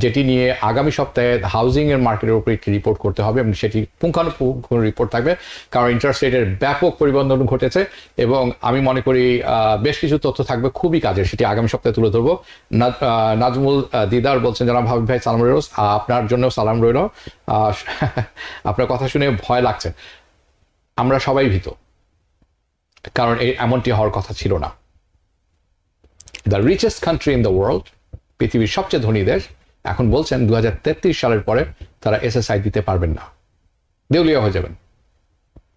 Speaker 1: যেটি নিয়ে আগামী সপ্তাহে হাউজিং এর মার্কেটের উপর একটি রিপোর্ট করতে হবে এবং সেটি পুঙ্খানুপুঙ্খ রিপোর্ট থাকবে, কারণ ইন্টারেস্ট রেটের ব্যাপক পরিবর্তন ঘটেছে এবং আমি মনে করি বেশ কিছু তথ্য থাকবে খুবই কাজের, সেটি আগামী সপ্তাহে তুলে ধরবো। নাজমুল দিদার বলছেন, জানাব হাবিব ভাই সালাম রইল, আপনার জন্য সালাম রইল। আপনার কথা শুনে ভয় লাগছে, আমরা সবাই ভীত, কারণ এমনটি হওয়ার কথা ছিল না। The richest country in the world, পৃথিবীর সবচেয়ে ধনী দেশ, এখন বলছেন 2033 সালের পরে তারা SSI দিতে পারবেন না, দেউলিয়া হয়ে যাবেন।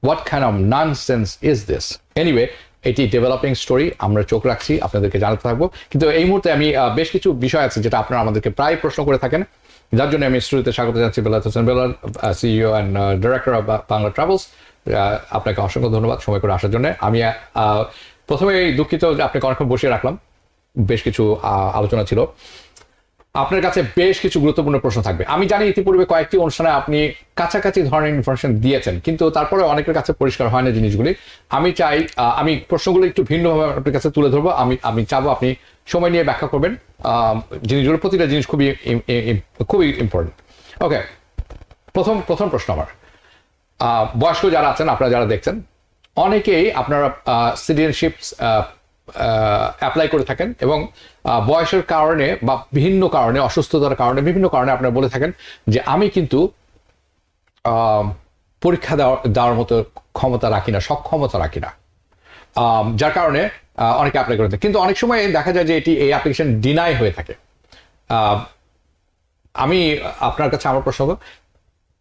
Speaker 1: What kind of nonsense is this? Anyway, এটি ডেভেলপিং স্টোরি, আমরা চোখ রাখছি, আপনাদেরকে জানাতে থাকবো। কিন্তু এই মুহূর্তে আমি বেশ কিছু বিষয় আছে যেটা আপনারা আমাদেরকে প্রায় প্রশ্ন করে থাকেন, যার জন্য আমি স্টুডিওতে স্বাগত জানাচ্ছি Belayet Hossain Belal, CEO and director of Bangla travels. আপনাকে অসংখ্য ধন্যবাদ সময় করে আসার জন্য। আমি প্রথমে দুঃখিত যে আপনাকে অনেকক্ষণ বসিয়ে রাখলাম, বেশ কিছু আলোচনা ছিল। আপনার কাছে বেশ কিছু গুরুত্বপূর্ণ প্রশ্ন থাকবে। আমি জানি ইতিপূর্বে কয়েকটি অনুষ্ঠানে আপনি কাছাকাছি ধরনের ইনফরমেশন দিয়েছেন, কিন্তু তারপরে অনেকের কাছে পরিষ্কার হয় না জিনিসগুলি। আমি চাই আমি প্রশ্নগুলো একটু ভিন্নভাবে আপনার কাছে তুলে ধরবো। আমি চাবো আপনি সময় নিয়ে ব্যাখ্যা করবেন জিনিসগুলো, প্রতিটা জিনিস খুবই ইম্পর্টেন্ট। ওকে, প্রথম প্রশ্ন আমার, বয়স্ক যারা আছেন, আপনারা যারা দেখছেন, অনেকেই আপনারা সিটিজেনশিপ অ্যাপ্লাই করে থাকেন এবং বয়সের কারণে বা বিভিন্ন কারণে, অসুস্থতার কারণে, বিভিন্ন কারণে আপনারা বলে থাকেন যে আমি কিন্তু পরীক্ষা দেওয়ার মতো ক্ষমতা রাখি না, সক্ষমতা রাখি না, যার কারণে অনেকে অ্যাপ্লাই করে থাকে। কিন্তু অনেক সময় দেখা যায় যে এই অ্যাপ্লিকেশন ডিনাই হয়ে থাকে। আমি আপনার কাছে আমার প্রশ্ন,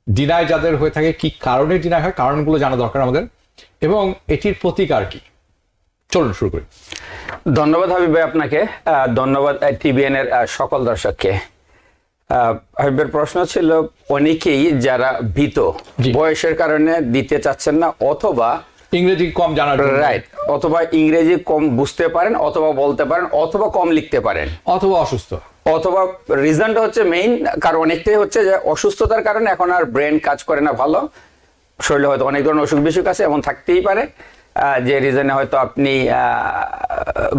Speaker 1: ডিনাই যাদের হয়ে থাকে কি কারণে ডিনাই হয়, কারণগুলো জানা দরকার আমাদের, এবং এটির প্রতিকার কি? চলুন শুরু করি।
Speaker 3: ধন্যবাদ হাবিব ভাই আপনাকে, ধন্যবাদ TVN এর সকল দর্শককে। হাবিবের প্রশ্ন ছিল অনেকেই যারা ভীত, বয়সের কারণে দিতে চাচ্ছেন না, অথবা
Speaker 1: ইংরেজি কম জানার,
Speaker 3: রাইট, অথবা ইংরেজি কম বুঝতে পারেন, অথবা বলতে পারেন, অথবা কম লিখতে পারেন,
Speaker 1: অথবা অসুস্থ,
Speaker 3: অথবা রিজনটা হচ্ছে মেইন কারণ অনেকটাই হচ্ছে যে অসুস্থতার কারণে এখন আর ব্রেন কাজ করে না ভালো, শরীরে হয়তো অনেক ধরনের অসুখ বিসুখ আছে, এমন থাকতেই পারে যে রিজনে হয়তো আপনি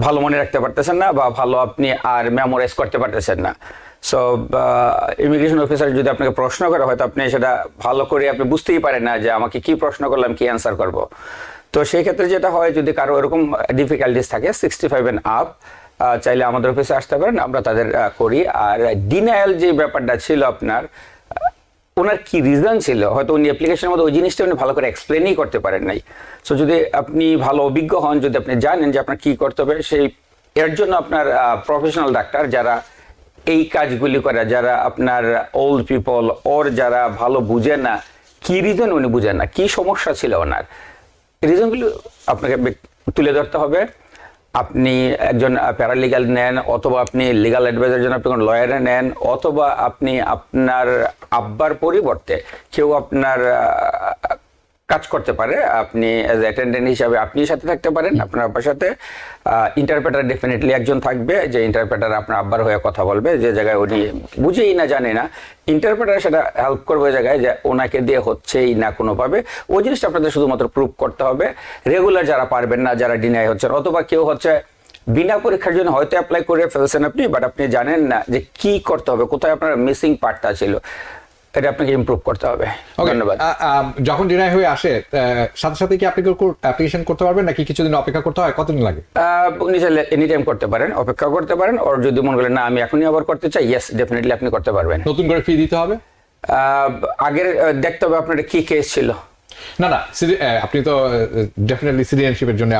Speaker 3: ভালো মনে রাখতে পারতেছেন না, বা ভালো আপনি আর মেমোরাইজ করতে পারতেছেন না। সো ইমিগ্রেশন অফিসার যদি আপনাকে প্রশ্ন করে, হয়তো আপনি সেটা ভালো করে আপনি বুঝতেই পারেন না যে আমাকে কি প্রশ্ন করলাম, কি অ্যান্সার করব। তো সেই ক্ষেত্রে যেটা হয়, যদি কারো এরকম ডিফিকাল্টিস থাকে 65 and up, চাইলে আমাদের অফিসে আসতে পারেন, আমরা তাদের করি। আর ডিনায়াল যে ব্যাপারটা ছিল আপনার, ওনার কি রিজন ছিল, হয়তো উনি অ্যাপ্লিকেশনের মধ্যে ওই জিনিসটা উনি ভালো করে এক্সপ্লেনই করতে পারেন নাই। সো যদি আপনি ভালো অভিজ্ঞ হন, যদি আপনি জানেন যে আপনার কি করতে হবে, সেই এর জন্য আপনার প্রফেশনাল ডাক্তার যারা এই কাজগুলি করে, যারা আপনার ওল্ড পিপল ওর যারা ভালো বুঝে না, কি রিজন উনি বুঝেন না, কি সমস্যা ছিল ওনার, রিজনগুলো আপনাকে তুলে ধরতে হবে। আপনি একজন প্যারালিগাল নেন, অথবা আপনি লিগাল অ্যাডভাইজার জন্য আপনি কোনো লয়ারে নেন, অথবা আপনি আপনার আব্বার পরিবর্তে কেউ আপনার কাজ করতে পারে, আপনি অ্যাজ অ্যাটেন্ডেন্ট হিসাবে আপনি সাথে থাকতে পারেন, আপনার আব্বার সাথে। ইন্টারপ্রেটার ডেফিনেটলি একজন থাকবে, যে ইন্টারপ্রেটার আপনার আব্বার হয়ে কথা বলবে, যে জায়গায় উনি বুঝেই না, জানে না, ইন্টারপ্রেটার সেটা হেল্প করবে ওই জায়গায় যে ওনাকে দিয়ে হচ্ছেই না কোনোভাবে, ওই জিনিসটা আপনাদের শুধুমাত্র প্রুভ করতে হবে। রেগুলার যারা পারবেন না, যারা ডিনাই হচ্ছেন, অথবা কেউ হচ্ছে বিনা পরীক্ষার জন্য হয়তো অ্যাপ্লাই করে ফেলছেন আপনি, বাট আপনি জানেন না যে কি করতে হবে, কোথায় আপনার মিসিং পার্টটা ছিল, এটা আপনাকে ইমপ্রুভ করতে হবে। ধন্যবাদ।
Speaker 1: যখন ডিনাই হয়ে আসে সাথে সাথে কি আপনি অ্যাপ্লিকেশন করতে পারবেন, নাকি কিছুদিন অপেক্ষা করতে হয়? কতদিন লাগে?
Speaker 3: উনি চাইলে এনি টাইম করতে পারেন, অপেক্ষা করতে পারেন, আর যদি মনে করেন না আমি এখনই আবার করতে চাই, ইয়েস ডেফিনেটলি আপনি করতে পারবেন।
Speaker 1: নতুন করে ফি দিতে হবে?
Speaker 3: আগের দেখতে হবে আপনার কি কেস ছিল।
Speaker 1: না, আপনি তো ডেফিনেটলি সিটিজেনশিপের জন্য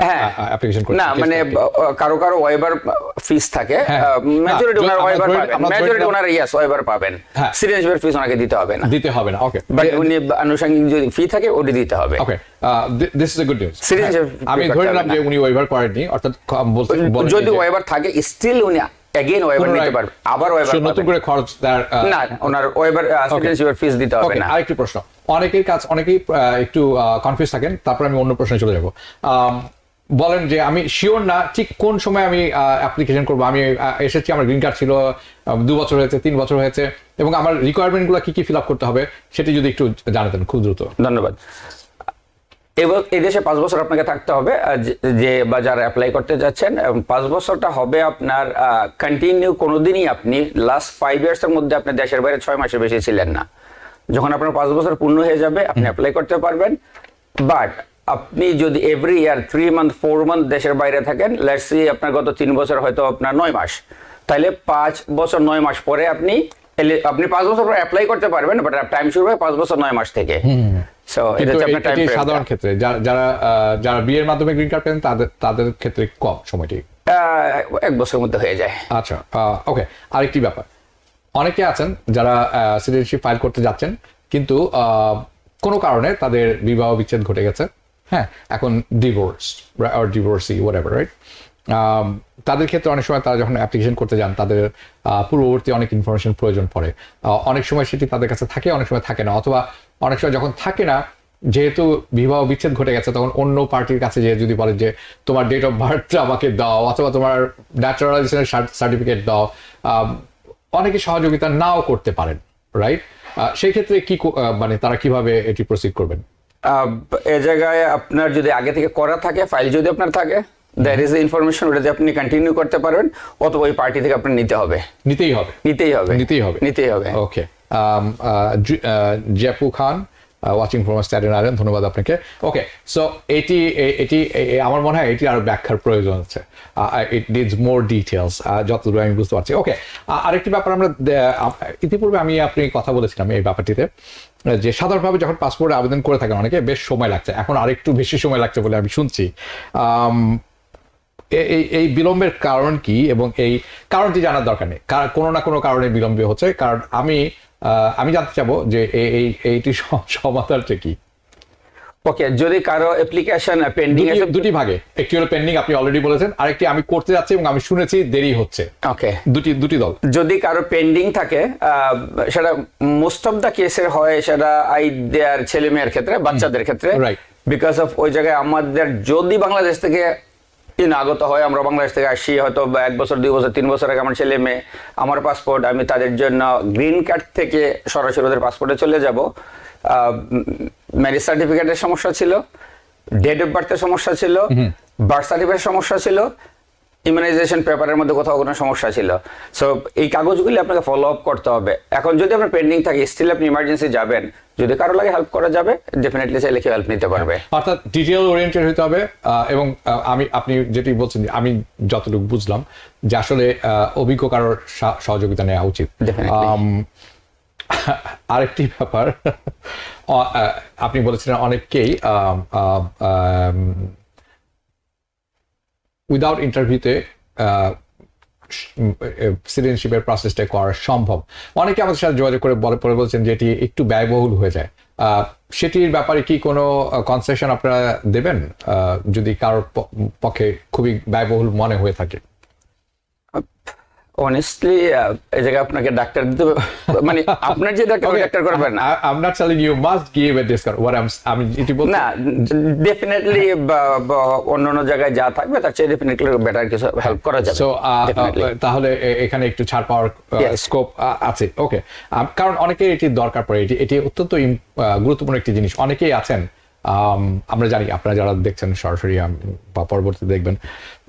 Speaker 1: অ্যাপ্লিকেশন করতে,
Speaker 3: না মানে কারো ওয়েবার ফিস থাকে, মেজরিটি ওনার ওয়েবার পাবেন, মেজরিটি ওনার ইয়েস ওয়েবার পাবেন, সিটিজেনশিপের ফিস ওনাকে দিতে হবে না, ওকে, বাট উনি আনুষঙ্গিক যদি ফি থাকে ওটি দিতে হবে।
Speaker 1: Okay, this is a good news. আমি ধরে নিলাম যে উনি ওয়েবার করেননি, অর্থাৎ
Speaker 3: যদি ওয়েবার থাকে স্টিল উনি এগেইন ওয়েবার নিতে পারবে, আবার ওয়েবার
Speaker 1: নতুন করে খরচ তার
Speaker 3: না, ওনার ওয়েবার সিটিজেনশিপের ফিস দিতে হবে না।
Speaker 1: আরেকটি প্রশ্ন, অনেকেই একটু কনফিউজ থাকেন, তারপর আমি অন্য প্রশ্নে চলে যাব। বলেন যে আমি শিওর না ঠিক কোন সময় আমি অ্যাপ্লিকেশন করবো, আমি এসেছি, আমার গ্রিন কার্ড ছিল 2 বছর হয়েছে, 3 বছর হয়েছে, এবং আমার রিকোয়ারমেন্টগুলো কি কি ফিল আপ করতে হবে সেটি যদি একটু জানাতেন খুব দ্রুত।
Speaker 3: ধন্যবাদ। এবার এই দেশে 5 বছর আপনাকে থাকতে হবে, যে বা যারা অ্যাপ্লাই করতে যাচ্ছেন, এবং 5 বছরটা হবে আপনার কন্টিনিউ। কোনোদিনই আপনি লাস্ট 5 ইয়ার্সের মধ্যে আপনি দেশের বাইরে 6 মাসের বেশি ছিলেন না। যখন আপনার 5 বছর পূর্ণ হয়ে যাবে আপনি অ্যাপ্লাই করতে পারবেন। বাট আপনি যদি এভরি ইয়ার 3 মান্থ 4 মান্থ দেশের বাইরে থাকেন, লেটস সি আপনার গত 3 বছর হয়তো আপনার 9 মাস, তাহলে 5 বছর 9 মাস পরে আপনি 5 বছর পরে অ্যাপ্লাই করতে পারবেন, বাট টাইম শুরু হয় 5 বছর 9 মাস থেকে। সো এটা হচ্ছে আপনার টাইম ফ্রেম।
Speaker 1: সাধারণ ক্ষেত্রে যারা বিয়ের মাধ্যমে গ্রিন কার্ড পেন তাদের ক্ষেত্রে কম সময়টি
Speaker 3: 1 বছরের মধ্যে হয়ে যায়।
Speaker 1: আচ্ছা, ওকে। আরেকটি ব্যাপার, অনেকে আছেন যারা সিটিজেনশিপ ফাইল করতে যাচ্ছেন, কিন্তু কোনো কারণে তাদের বিবাহ বিচ্ছেদ ঘটে গেছে, হ্যাঁ, এখন ডিভোর্সি হোয়াটএভার, রাইট? তাদের ক্ষেত্রে অনেক সময় তারা যখন অ্যাপ্লিকেশন করতে যান, তাদের পূর্ববর্তী অনেক ইনফরমেশন প্রয়োজন পড়ে। অনেক সময় সেটি তাদের কাছে থাকে, অনেক সময় থাকে না, অথবা অনেক সময় যখন থাকে না, যেহেতু বিবাহ বিচ্ছেদ ঘটে গেছে, তখন অন্য পার্টির কাছে যে যদি বলে যে তোমার ডেট অফ বার্থটা আমাকে দাও, অথবা তোমার ন্যাচারালাইজেশনের সার্টিফিকেট দাও, অনেকে সহযোগিতা নাও করতে পারেন, রাইট? সেই ক্ষেত্রে কি মানে তারা কিভাবে এটি প্রসিড করবেন?
Speaker 3: এ জায়গায় আপনার যদি আগে থেকে করা থাকে, ফাইল যদি আপনার থাকে, দ্যার ইজ ইনফরমেশন, ওটা যে আপনি কন্টিনিউ করতে পারবেন, অথবা ওই পার্টি থেকে আপনি নিতেই হবে।
Speaker 1: ওকে। জেপু খান, ওয়াচিং ফ্রম স্ট্যাটেন আইল্যান্ড, ধন্যবাদ আপনাকে। ওকে, সো এটি আমার মনে হয় এটি আরো ব্যাখ্যার প্রয়োজন আছে। ইট নিডস মোর ডিটেলস, যতদূর আমি বুঝতে পারছি। ওকে, আরেকটি ব্যাপার আমরা ইতিপূর্বে আপনি কথা বলেছিলাম এই ব্যাপারটিতে, যে সাধারণভাবে যখন পাসপোর্টে আবেদন করে থাকেন অনেকে, বেশ সময় লাগছে, এখন আরেকটু বেশি সময় লাগছে বলে আমি শুনছি। এই বিলম্বের কারণ কি, এবং এই কারণটি জানার দরকার নেই, কোনো না কোনো কারণে বিলম্ব হচ্ছে, কারণ আমি জানতে চাবো যে এইটি সমাধানটা কি।
Speaker 3: ওকে, যদি কারো অ্যাপ্লিকেশন পেন্ডিং আছে,
Speaker 1: দুটি ভাগে, একটি হলো পেন্ডিং, আপনি অলরেডি বলেছেন, আরেকটি আমি করতে যাচ্ছি এবং আমি শুনেছি দেরি হচ্ছে।
Speaker 3: ওকে,
Speaker 1: দুটি দল।
Speaker 3: যদি কারো পেন্ডিং থাকে, সেটা মোস্ট অফ দা কেসে হয়, সেটা দেয়ার ছেলে মেয়ের ক্ষেত্রে, বাচ্চাদের ক্ষেত্রে,
Speaker 1: রাইট,
Speaker 3: বিকজ অফ ওই জায়গায় আমাদের যদি বাংলাদেশ থেকে আগত হয়, আমরা বাংলাদেশ থেকে আসি হয়তো 1 বছর 2 বছর 3 বছর আগে, আমার ছেলে মেয়ে, আমার পাসপোর্ট, আমি তাদের জন্য গ্রিন কার্ড থেকে সরাসরি ওদের পাসপোর্টে চলে যাব। ম্যারেজ সার্টিফিকেটের সমস্যা ছিল, ডেট অফ বার্থের সমস্যা ছিল, বার্থ সার্টিফিকেটের সমস্যা ছিল, ইমিউনাইজেশন পেপারের মধ্যে কোথাও কোনো সমস্যা ছিল। সো এই কাগজগুলি আপনাকে ফলো আপ করতে হবে। এখন যদি আপনার পেন্ডিং থাকে, স্টিল আপনি ইমার্জেন্সি যাবেন, যদি কারো লাগে হেল্প করা যাবে, ডেফিনেটলি চাইলে কেউ হেল্প নিতে পারবে।
Speaker 1: অর্থাৎ ডিটেইল ওরিয়েন্টেড হতে হবে। এবং আপনি যেটি বলছেন, আমি যতটুকু বুঝলাম যে আসলে অভিজ্ঞ কারোর সহযোগিতা নেওয়া উচিত। আরেকটি ব্যাপার, আপনি বলেছিলেন অনেককেই উইদাউট ইন্টারভিউতে সিটিজেনশিপের প্রসেসটা করা সম্ভব। অনেকে আমাদের সাথে যোগাযোগ করে বলছেন যে এটি একটু ব্যয়বহুল হয়ে যায়। সেটির ব্যাপারে কি কোনো কনসেশন আপনারা দেবেন যদি কারোর পক্ষে খুবই ব্যয়বহুল মনে হয়ে থাকে?
Speaker 3: অনেস্টলি এই জায়গায় আপনাকে ডাক্তার দিতে, মানে আপনার যে ডাক্তার করবেন,
Speaker 1: I'm not telling you must give a discount. আমি এটি বলছি
Speaker 3: না, ডেফিনেটলি অন্য জায়গায় যা থাকবে তার চেয়ে ডেফিনেটলি বেটার কিছু হেল্প করা যাবে।
Speaker 1: সো তাহলে এখানে একটু ছাড় পাওয়ার স্কোপ আছে। ওকে, কারণ অনেকের এটি দরকার পড়ে, এটি অত্যন্ত গুরুত্বপূর্ণ একটি জিনিস। অনেকেই আছেন, আমরা জানি, আপনারা যারা দেখছেন সরাসরি বা পরবর্তীতে দেখবেন,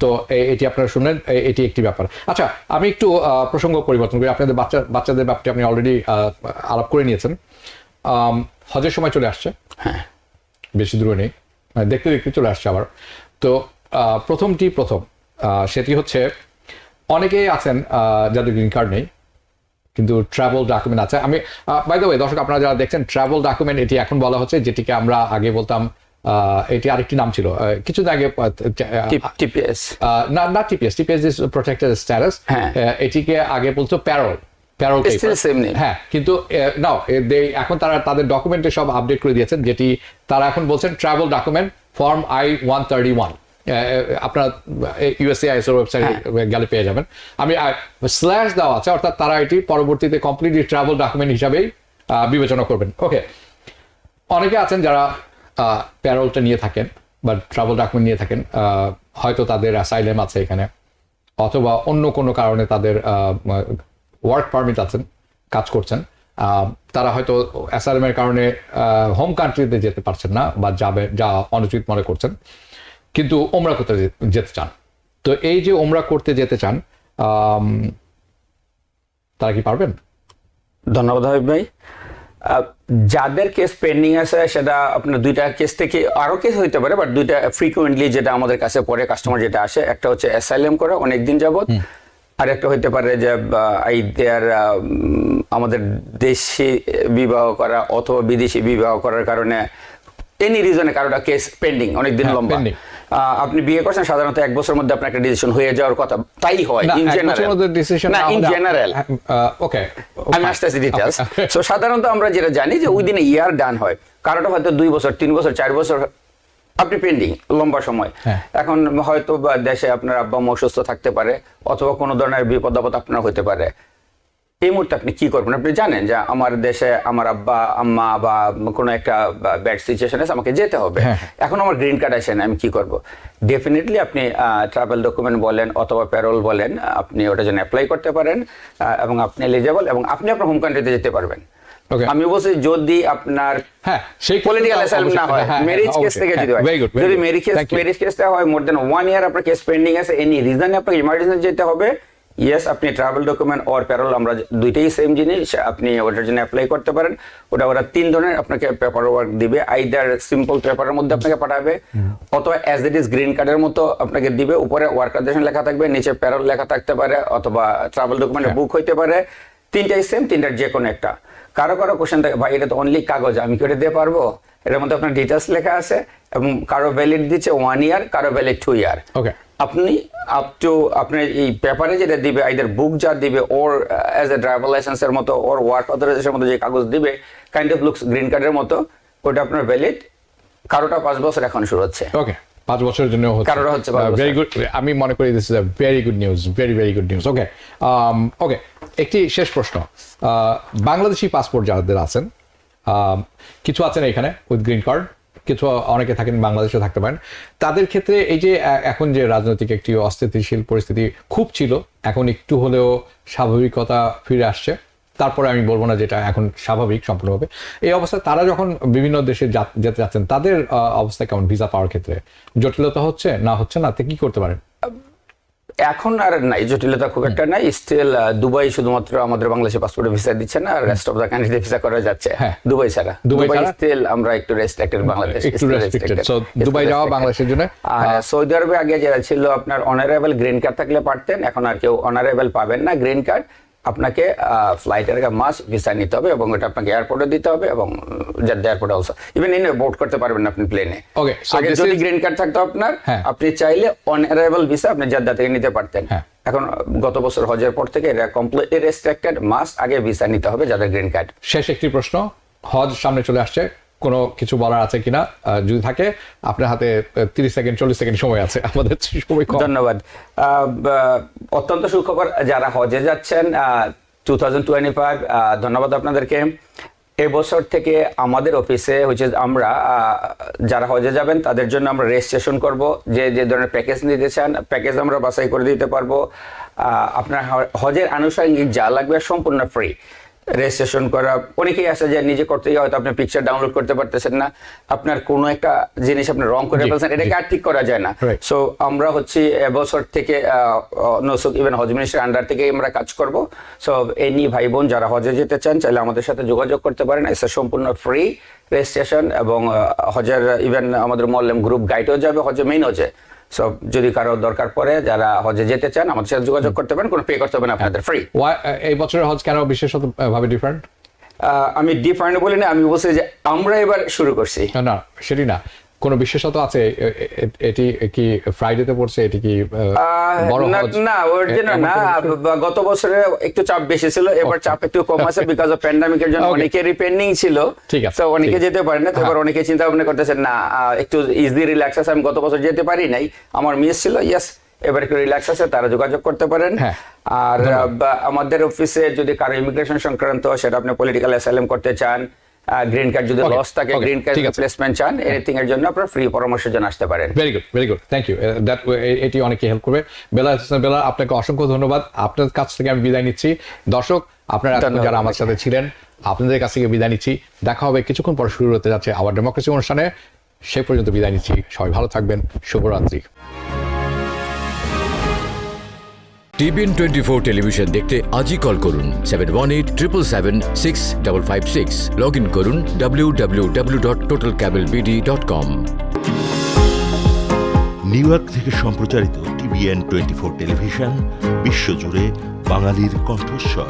Speaker 1: তো এটি আপনারা শুনলেন, এটি একটি ব্যাপার। আচ্ছা, আমি একটু প্রসঙ্গ পরিবর্তন করি। আপনাদের বাচ্চাদের ব্যাপারটি আপনি অলরেডি আলাপ করে নিয়েছেন। হজের সময় চলে আসছে,
Speaker 3: হ্যাঁ,
Speaker 1: বেশি দূরে নেই, দেখতে দেখতে চলে আসছে আবার। তো প্রথম সেটি হচ্ছে, অনেকেই আছেন যাদের গ্রিন কার্ড নেই কিন্তু ট্রাভেল ডকুমেন্ট আছে। আমি বাই দ্য ওয়ে, দর্শক আপনারা যারা দেখছেন, ট্রাভেল ডকুমেন্ট এটি এখন বলা হচ্ছে, যেটিকে আমরা আগে বলতাম, এটি আরেকটি নাম ছিল কিছুদিন আগে,
Speaker 3: টিপিএস,
Speaker 1: না টিপিএস ইজ প্রোটেক্টেড স্ট্যাটাস। এটিকে আগে বলতো প্যারোল। হ্যাঁ, কিন্তু নাও এখন তারা তাদের ডকুমেন্টে সব আপডেট করে দিয়েছেন, যেটি তারা এখন বলছেন ট্রাভেল ডকুমেন্ট ফর্ম I-131। আপনারা ইউএসসিআইএস এর ওয়েবসাইটে গেলে পেয়ে যাবেন। আমি স্ল্যাশ দেওয়া আছে, অর্থাৎ তারা এটি পরবর্তীতে কমপ্লিটলি ট্রাভেল ডকুমেন্ট হিসাবেই বিবেচনা করবেন। ওকে, অনেকে আছেন যারা প্যারোলটা নিয়ে থাকেন বা ট্রাভেল ডকুমেন্ট নিয়ে থাকেন, হয়তো তাদের অ্যাসাইলেম আছে এখানে, অথবা অন্য কোনো কারণে তাদের ওয়ার্ক পারমিট আছেন, কাজ করছেন, তারা হয়তো অ্যাসাইলাম এর কারণে হোম কান্ট্রিতে যেতে পারছেন না বা যা অনুচিত মনে করছেন, কিন্তু ওমরা করতে যেতে চান। তো এই যে ওমরা করতে যেতে চান, তারা কি পারবেন?
Speaker 3: ধন্যবাদ হাবিব ভাই। যাদের কেস পেন্ডিং আছে সেটা আপনার দুইটা কেস থেকে আরো কেস হইতে পারে, বাট দুইটা ফ্রিকুয়েন্টলি যেটা আমাদের কাছে পরে কাস্টমার যেটা আসে, একটা হচ্ছে অ্যাসাইলাম করা অনেকদিন যাবত, আর একটা হইতে পারে যে আমাদের দেশি বিবাহ করা অথবা বিদেশি বিবাহ করার কারণে এনি রিজনে কারোটা কেস পেন্ডিং অনেকদিন লম্বা। আপনি বিয়ে করছেন সাধারণত 1 বছরের মধ্যে আপনার একটা ডিসিশন হয়ে যাওয়ার কথা, তাই হয় ইন জেনারেল।
Speaker 1: ওকে,
Speaker 3: আমি আসতেছি ডিটেইলস। সো সাধারণত আমরা যেটা জানি যে উইদিন এ ইয়ার ডান হয়, কারোটা হয়তো 2 বছর 3 বছর 4 বছর আপনি পেন্ডিং লম্বা সময়। এখন হয়তো দেশে আপনার আব্বা আম্মা অসুস্থ থাকতে পারে অথবা কোনো ধরনের বিপদ আপদ আপনার হতে পারে, এই মুহূর্তে আপনি কি করবেন? আপনি জানেন যে আমার দেশে আমার আব্বা আম্মা বা কোনো একটা ব্যাড সিচুয়েশন আছে, আমাকে যেতে হবে, এখন আমার গ্রিন কার্ড আসে না, আমি কি করব? ডেফিনেটলি আপনি ট্রাভেল ডকুমেন্ট বলেন অথবা প্যারোল বলেন, আপনি ওটার জন্য অ্যাপ্লাই করতে পারেন এবং আপনি এলিজিবল এবং আপনি আপনার হোম কান্ট্রিতে যেতে পারবেন। আমি বলছি যদি আপনার পলিটিক্যাল অ্যাসাইলাম না হয়, ম্যারেজ কেস থেকে যদি হয়, যদি ম্যারেজ কেসটা হয় মোর দেন 1 ইয়ার আপনার কেস পেন্ডিং আছে, এনি রিজনে আপনাকে ইমার্জেন্সি যেতে হবে, ইয়েস আপনি ট্রাভেল ডকুমেন্ট অর প্যারোল, আমরা দুইটাই সেম জিনিস, আপনি ওটার জন্য অ্যাপ্লাই করতে পারেন। ওরা 3 ধরনের আপনাকে পেপার ওয়ার্ক দিবে, আইদার সিম্পল পেপারের মধ্যে আপনাকে পাঠাবে অথবা অ্যাজ ইট ইজ গ্রিন কার্ডের মতো আপনাকে দিবে, উপরে ওয়ার্ক অর্গানাইজেশন লেখা থাকবে, নিচে প্যারোল লেখা থাকতে পারে অথবা ট্রাভেল ডকুমেন্টে বুক হইতে পারে, তিনটাই সেম, তিনটার যে কোনো একটা। কারো কোশ্চেন থাকে ভাই এটা তো অনলি কাগজ, আমি কি এটা দিতে পারবো? এটার মধ্যে আপনার ডিটেলস লেখা আছে এবং কারো ভ্যালিড দিচ্ছে 1 ইয়ার, কারো ভ্যালিড 2 ইয়ার। আপনি আপ টু আপনার এই পেপারে যেটা দিবে, আইদার বুক যা দিবে ওর অ্যাজ এ ড্রাইভার লাইসেন্সের মতো ওর ওয়ার্ক অথরাইজেশনের মতো যে কাগজ দিবে, কাইন্ড অফ লুকস গ্রিন কার্ডের মতো, ওটা আপনার ভ্যালিড। কারোটা 5 বছর এখন শুরু হচ্ছে,
Speaker 1: 5 বছরের জন্য
Speaker 3: কারোটা হচ্ছে
Speaker 1: ভেরি গুড। আমি মনে করি this is a very good news, very good news. Okay, একটি শেষ প্রশ্ন। বাংলাদেশি পাসপোর্ট যাদের আছেন, কিছু আছেন এখানে উইথ গ্রিন কার্ড, কিছু অনেকে থাকেন বাংলাদেশে থাকতে পারেন, তাদের ক্ষেত্রে এই যে এখন যে রাজনৈতিক একটি অস্থিতিশীল পরিস্থিতি খুব ছিল, এখন একটু হলেও স্বাভাবিকতা ফিরে আসছে, তারপরে আমি বলবো না যেটা এখন স্বাভাবিক সম্পূর্ণভাবে, এই অবস্থায় তারা যখন বিভিন্ন দেশে যেতে যাচ্ছেন, তাদের অবস্থা কেমন? ভিসা পাওয়ার ক্ষেত্রে জটিলতা হচ্ছে না কি করতে পারেন?
Speaker 3: এখন আর নাই জটিলতা, খুব একটা নাই। স্টিল দুবাই শুধুমাত্র আমাদের বাংলাদেশে পাসপোর্টে ভিসা দিচ্ছে না, আর রেস্ট অফ দ্য কান্ট্রিতে ভিসা করা যাচ্ছে, দুবাই ছাড়া। দুবাই স্টিল আমরা একটু রেস্ট্রিক্টেড, বাংলাদেশ একটু রেস্ট্রিক্টেড, সো দুবাই যাওয়া বাংলাদেশের জন্য। আর সৌদি আরবে আগে যারা ছিল আপনার অনারেবল গ্রিন কার্ড থাকলে পারতেন, এখন আর কেউ অনারেবল পাবেন না গ্রিন কার্ড, আপনাকে ফ্লাইটের আগে মাস ভিসা নিতে হবে এবং এটা আপনাকে এয়ারপোর্টে দিতে হবে এবং জেদ্দা এয়ারপোর্টে অলসো ইভেন ইন বোর্ড করতে পারবেন আপনি প্লেনে। আগে যদি গ্রিন কার্ড থাকতো আপনার, আপনি চাইলে অনারেবল ভিসা আপনি জেদ্দা থেকে নিতে পারতেন। এখন গত বছর হজের পর থেকে এটা কমপ্লিটলি রেস্ট্রিক্টেড, মাস আগে ভিসা নিতে হবে যাদের গ্রিন কার্ড।
Speaker 1: শেষ একটি প্রশ্ন, হজ সামনে চলে আসছে, কোনো কিছু বলার আছে কিনা? যদি থাকে আপনার হাতে 30 সেকেন্ড 40 সেকেন্ড সময় আছে, আমাদের সময় কম।
Speaker 3: ধন্যবাদ। অত্যন্ত সুখবর যারা হজে যাচ্ছেন 2025, ধন্যবাদ আপনাদেরকে। এবছর থেকে আমাদের অফিসে হচ্ছে আমরা যারা হজে যাবেন তাদের জন্য আমরা রেজিস্ট্রেশন করব, যে ধরনের প্যাকেজ নিতে চান প্যাকেজ আমরা বাছাই করে দিতে পারবো। আপনার হজের আনুষঙ্গিক যা লাগবে সম্পূর্ণ ফ্রি। রেজিস্ট্রেশন করা, অনেকেই আছে যে নিজে করতে গিয়ে হয়তো আপনি পিকচার ডাউনলোড করতে পারতেছেন না, আপনার কোনো একটা জিনিস আপনি রং করে ফেলছেন, এটাকে আর ঠিক করা যায় না। সো আমরা হচ্ছে এবছর থেকে নসুক ইভেন হজ মিনিস্ট্রির আন্ডার থেকে আমরা কাজ করব। সো এনি ভাই বোন যারা হজে যেতে চান চাইলে আমাদের সাথে যোগাযোগ করতে পারেন, এটা সম্পূর্ণ ফ্রি রেজিস্ট্রেশন এবং হজের ইভেন আমাদের মোল্লেম গ্রুপ গাইডও যাবে হজে, মেইন হজে। সো যদি কারো দরকার পড়ে যারা হজে যেতে চান আমাদের সাথে যোগাযোগ করতে পারেন, কোনো পে করতে হবে না আপনাদের, ফ্রি।
Speaker 1: এই বছরের হজ কেন বিশেষত ভাবে ডিফারেন্ট?
Speaker 3: আমি ডিফারেন্ট বলি না, আমি বলছি যে আমরা এবার শুরু করছি।
Speaker 1: না সেটি না, কোনো বিশেষত আছে? এটি কি ফ্রাইডেতে পড়ছে? এটি কি বড় হজ?
Speaker 3: না ওর জন্য না, গত বছরে একটু চাপ বেশি ছিল, এবার চাপ একটু কম আছে বিকজ অফ প্যান্ডেমিকের জন্য অনেকেরই পেন্ডিং ছিল,
Speaker 1: ঠিক আছে,
Speaker 3: তো অনেকে যেতে পারে না, তো এবার অনেকে চিন্তা ভাবনা করতেছেন না একটু ইজি রিল্যাক্স আছে, আমি গত বছর যেতে পারি নাই, আমার মিস ছিল, ইয়েস এবার একটু রিল্যাক্স আছে, তারা যোগাযোগ করতে পারেন। আর আমাদের অফিসে যদি কারো ইমিগ্রেশন সংক্রান্ত সেটা আপনি পলিটিক্যাল অ্যাসাইলাম করতে চান, গ্রিন কার্ড যদি লস থাকে, গ্রিন কার্ড রিপ্লেসমেন্ট চান, এনিথিং এর জন্য আপনারা ফ্রি পরামর্শের জন্য আসতে পারেন।
Speaker 1: Very good, thank you. That এটি অনেকে হেল্প করবে। বেলা আপনাকে অসংখ্য ধন্যবাদ, আপনার কাছ থেকে আমি বিদায় নিচ্ছি। দর্শক আপনারা যারা আমার সাথে ছিলেন আপনাদের কাছ থেকে বিদায় নিচ্ছি। দেখা হবে কিছুক্ষণ পর শুরু হতে যাচ্ছে আবার ডেমোক্রেসি অনুষ্ঠানে। সে পর্যন্ত বিদায় নিচ্ছি। সবাই ভালো থাকবেন। শুভরাত্রি।
Speaker 4: টিবিএন 24 টেলিভিশন দেখতে আজই কল করুন 7187776556। লগ ইন করুন www.totalcablebd.com।
Speaker 5: নিউ ইয়র্ক থেকে সম্প্রচারিত টিবিএন 24 টেলিভিশন বিশ্বজুড়ে বাঙালির কণ্ঠস্বর।